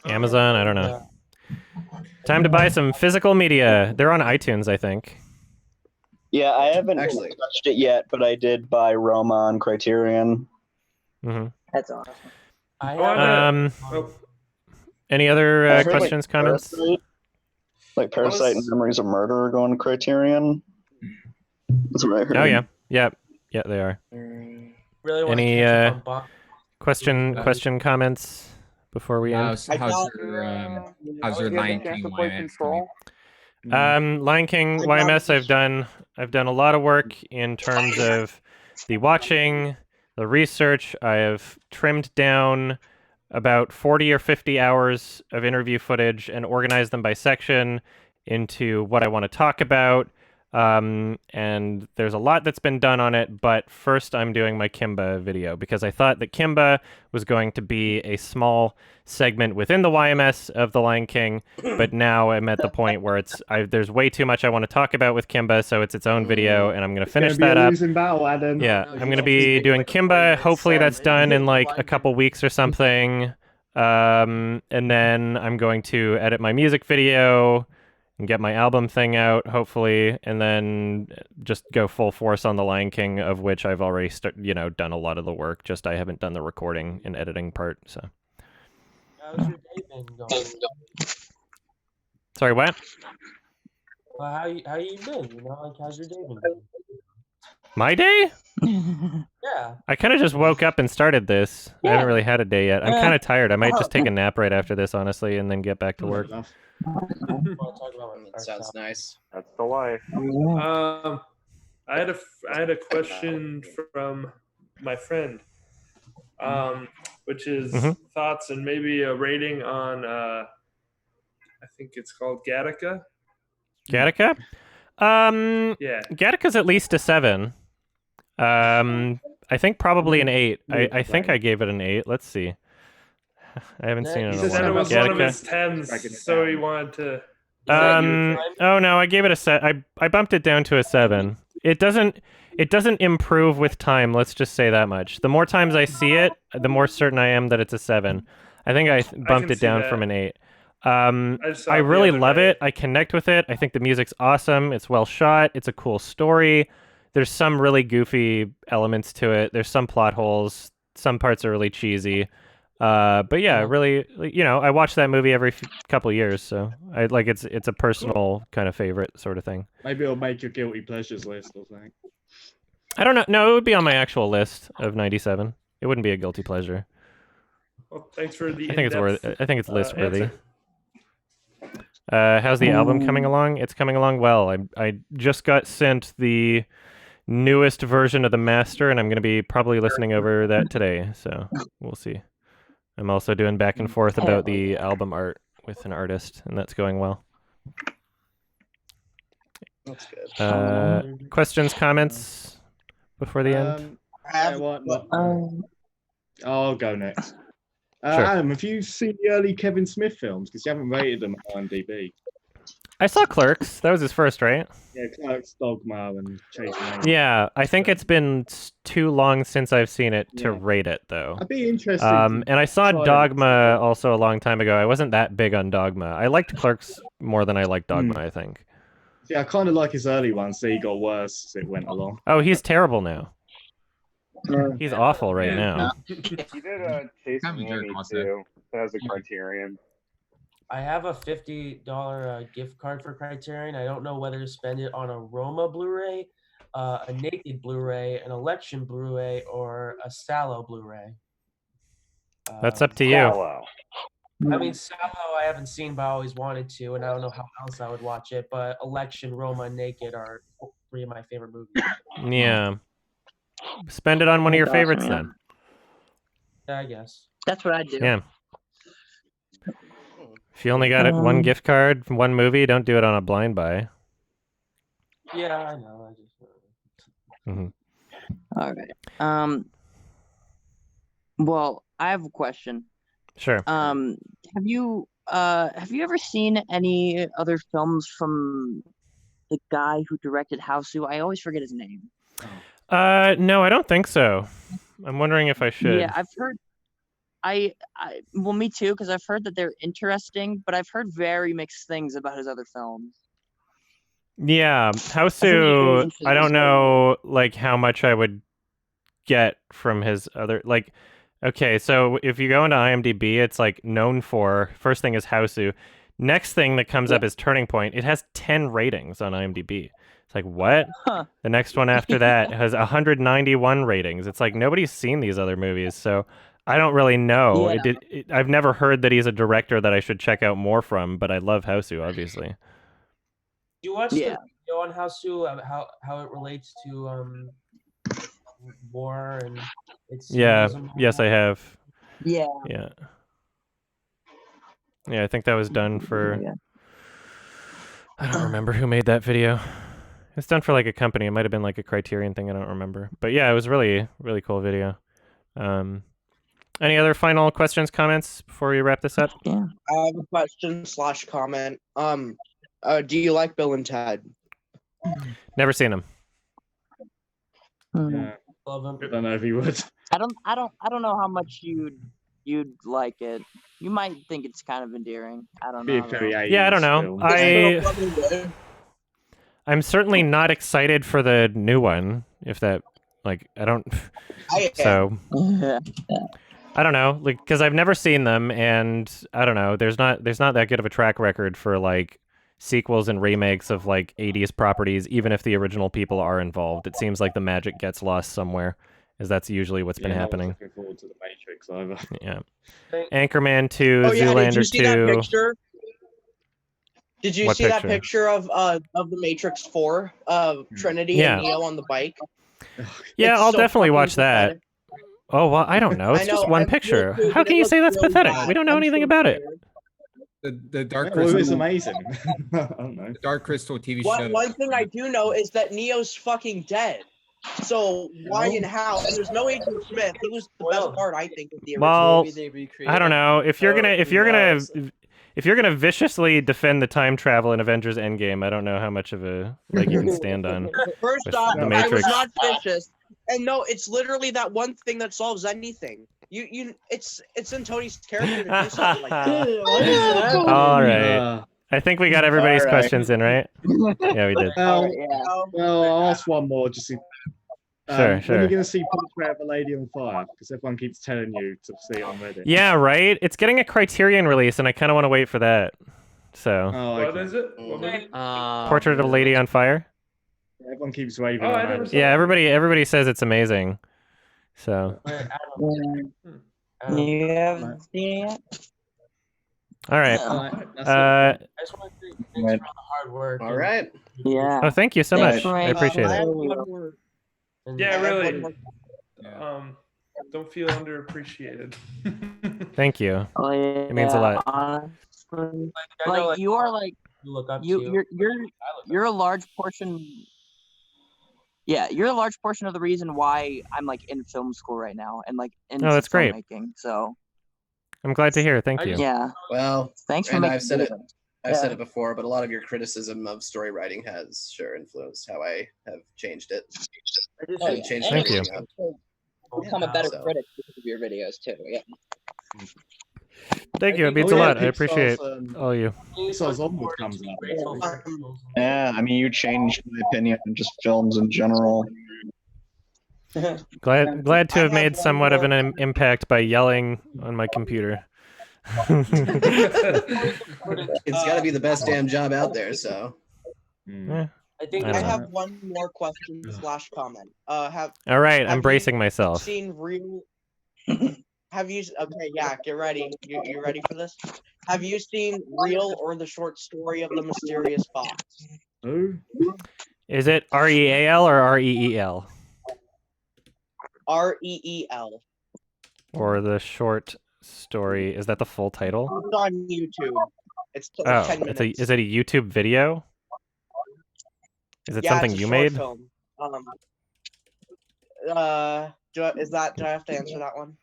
Amazon, I don't know. Time to buy some physical media. They're on iTunes, I think. Yeah, I haven't actually touched it yet, but I did buy Roma on Criterion. Mm-hmm. That's awesome. Any other questions, comments? Like Parasite and Memories of Murder are going to Criterion. That's what I heard. Oh yeah, they are. Really want Any to catch up on question, comments before we end? How's your Lion King YMS going? Lion King YMS, I've done a lot of work in terms of the watching, the research. I have trimmed down about 40 or 50 hours of interview footage and organized them by section into what I want to talk about. And there's a lot that's been done on it, but first I'm doing my Kimba video because I thought that Kimba was going to be a small segment within the YMS of The Lion King, but now I'm at the point where there's way too much I want to talk about with Kimba, so it's its own video, and I'm going to finish that up. Losing battle, Adam. Yeah, I'm going to be doing Kimba. Hopefully that's done in like a couple weeks or something. And then I'm going to edit my music video and get my album thing out, hopefully, and then just go full force on The Lion King, of which I've already done a lot of the work. Just I haven't done the recording and editing part. So. How's your day been going? Sorry, what? Well, how you been? How's your day been going? My day? Yeah. I kind of just woke up and started this. I haven't really had a day yet. I'm kind of tired. I might just take a nap right after this, honestly, and then get back to work. That sounds nice. That's the life. I had a question from my friend, which is thoughts and maybe a rating on I think it's called Gattaca. Gattaca? Yeah. Gattaca's at least a 7. I think probably an 8. I think I gave it an 8. Let's see. I haven't seen it in a while. He said it was one of his 10s, so he wanted to. Oh no, I gave it a set. I bumped it down to a 7. It doesn't improve with time. Let's just say that much. The more times I see it, the more certain I am that it's a 7. I think I bumped it down from an 8. I really love it. I connect with it. I think the music's awesome. It's well shot. It's a cool story. There's some really goofy elements to it. There's some plot holes. Some parts are really cheesy. But yeah, really, I watch that movie every couple years, so I like it's a personal kind of favorite sort of thing. Maybe it'll make your guilty pleasures list or something. I don't know. No, it would be on my actual list of 97. It wouldn't be a guilty pleasure. Well, thanks for the. I think it's list worthy. How's the album coming along? It's coming along well. I just got sent the newest version of the master, and I'm going to be probably listening over that today. So we'll see. I'm also doing back and forth about the album art with an artist, and that's going well. That's good. Questions, comments before the end? I'll go next. Sure. Adam, have you seen the early Kevin Smith films? Because you haven't rated them on IMDb. I saw Clerks. That was his first, right? Yeah, Clerks, Dogma, and Chasing Amy. Yeah, I think it's been too long since I've seen it to rate it, though. I'd be interested. And I saw Dogma also a long time ago. I wasn't that big on Dogma. I liked Clerks more than I liked Dogma, I think. Yeah, I kind of like his early ones. So he got worse as it went along. Oh, he's terrible now. He's awful right now. He did Chasing Amy too. That has a Criterion. I have a $50 gift card for Criterion. I don't know whether to spend it on a Roma Blu-ray, a Naked Blu-ray, an Election Blu-ray, or a Sallow Blu-ray. That's up to you. Sallow. I mean, Sallow I haven't seen, but I always wanted to, and I don't know how else I would watch it. But Election, Roma, and Naked are 3 of my favorite movies. Yeah. Spend it on one of your favorites then. Yeah, I guess. That's what I do. Yeah. If you only got one gift card from one movie, don't do it on a blind buy. Yeah, I know. All right. Well, I have a question. Sure. Have you ever seen any other films from the guy who directed Hausu? I always forget his name. No, I don't think so. I'm wondering if I should. Yeah, I've heard. Well, me too, because I've heard that they're interesting, but I've heard very mixed things about his other films. Yeah, Hausu, I don't know, like, how much I would get from his other, like, okay, so if you go into IMDb, it's, like, known for, first thing is Hausu, Next thing that comes up is Turning Point. It has 10 ratings on IMDb. It's like, what? Huh. The next one after that has 191 ratings. It's like, nobody's seen these other movies, so I don't really know. Yeah. I've never heard that he's a director that I should check out more from, but I love Houseu, obviously. You watched the video on Houseu, how it relates to war and its symbolism? Yes, I have. Yeah. Yeah, I think that was done for... I don't remember who made that video. It's done for like a company. It might have been like a Criterion thing. I don't remember. But yeah, it was really, really cool video. Any other final questions, comments before we wrap this up? Yeah. I have a question/comment. Do you like Bill and Ted? Never seen them. Yeah. Love them. I don't know if you would. I don't know how much you'd like it. You might think it's kind of endearing. I don't know. Yeah, I don't know. I'm certainly not excited for the new one. If that, like, I don't. So. I don't know, like, because I've never seen them, and I don't know. There's not that good of a track record for like sequels and remakes of like 80s properties, even if the original people are involved. It seems like the magic gets lost somewhere, as that's usually what's been happening. Looking forward to the Matrix either. Yeah. Anchorman 2, Oh, yeah, Zoolander did you see 2. that picture? Did you What see picture? that picture of the Matrix 4, Trinity and Neo on the bike? Yeah, It's I'll so definitely fucking watch that. pathetic. Oh, well, I don't know. It's I know, just one I'm picture. really How good, can it you say looks that's really pathetic? bad. We don't know I'm anything so about it. The Dark Well, Crystal. it was amazing. I don't know. The Dark Crystal TV show. One thing I do know is that Neo's fucking dead. So why and how? And there's no Agent Smith. He was the best part, I think, of the original Well, movie. I don't know. If you're gonna viciously defend the time travel in Avengers Endgame, I don't know how much of a leg you can stand on. First with off, the I was Matrix. not vicious. And no, it's literally that one thing that solves anything. It's in Tony's character to do something like that. All right. I think we got everybody's questions in, right? Yeah, we did. Well, I'll ask one more. Just see, Sure. When are you going to see Portrait of a Lady on Fire? Because everyone keeps telling you to see it on Reddit. Yeah, right? It's getting a Criterion release, and I kind of want to wait for that. So. What is it? What movie? Portrait of a Lady on Fire? Everyone keeps raving Oh, I about never it. saw Yeah, everybody says it's amazing. So. You haven't seen it? All right. I just want to say thanks for all the hard work. All right. Yeah. Oh, thank you so much. I appreciate it. Yeah, really. Don't feel underappreciated. Thank you. Oh, yeah. It means a lot. Honestly, like you are like look up you're a large portion. Yeah, you're a large portion of the reason why I'm like in film school right now and like in that's great. filmmaking. So I'm glad to hear. Thank you. Yeah. Well, Thanks for and making I've said it. videos. I've said Yeah. it before, but a lot of your criticism of story writing has sure influenced how I have changed it. And changed Thank you. everything up. Become a better So. critic because of your videos too. Yeah. Thank you. It means a lot. I appreciate all you. Pixar's Onward comes out. Yeah, I mean, you changed my opinion on just films in general. Glad to have made somewhat of an impact by yelling on my computer. It's got to be the best damn job out there. So. Yeah. I think I I don't know. have one more question/comment. All right, I'm bracing myself. Seen real? Have you? Okay, yeah. Get ready. You ready for this? Have you seen Real or the short story of the mysterious fox? Who? Is it REAL or REEL? REEL. Or the short story? Is that the full title? It's on YouTube. It's Oh, 10 minutes. is it a YouTube video? Is it Yeah, something it's a you short made? Film. Do I have to answer that one?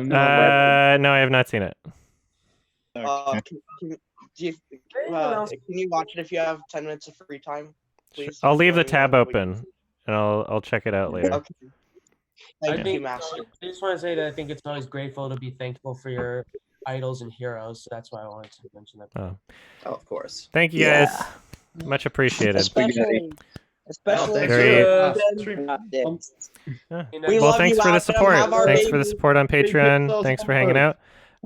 No, I have not seen it. Can you watch it if you have 10 minutes of free time, please? I'll leave the tab open, and I'll check it out later. Okay. Thank I you, Master. just want to say that I think it's always grateful to be thankful for your idols and heroes. So that's why I wanted to mention that. Oh, of course. Thank you guys. Much appreciated. Especially Very. We Well, love thanks you, for the Adam. support. Have our Thanks for the baby. support on Patreon. Thanks for hanging out.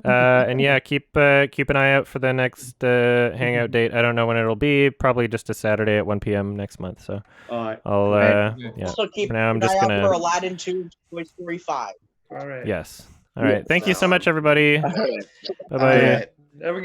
And yeah, keep an eye out for the next Hangout date. I don't know when it'll be. Probably just a Saturday at 1 p.m. next month. So I'll yeah. Also keep For now, I'm an just eye out gonna. for Aladdin 2, Toy Story 5. All right. Yes. All right. Thank you so much, everybody. Bye bye.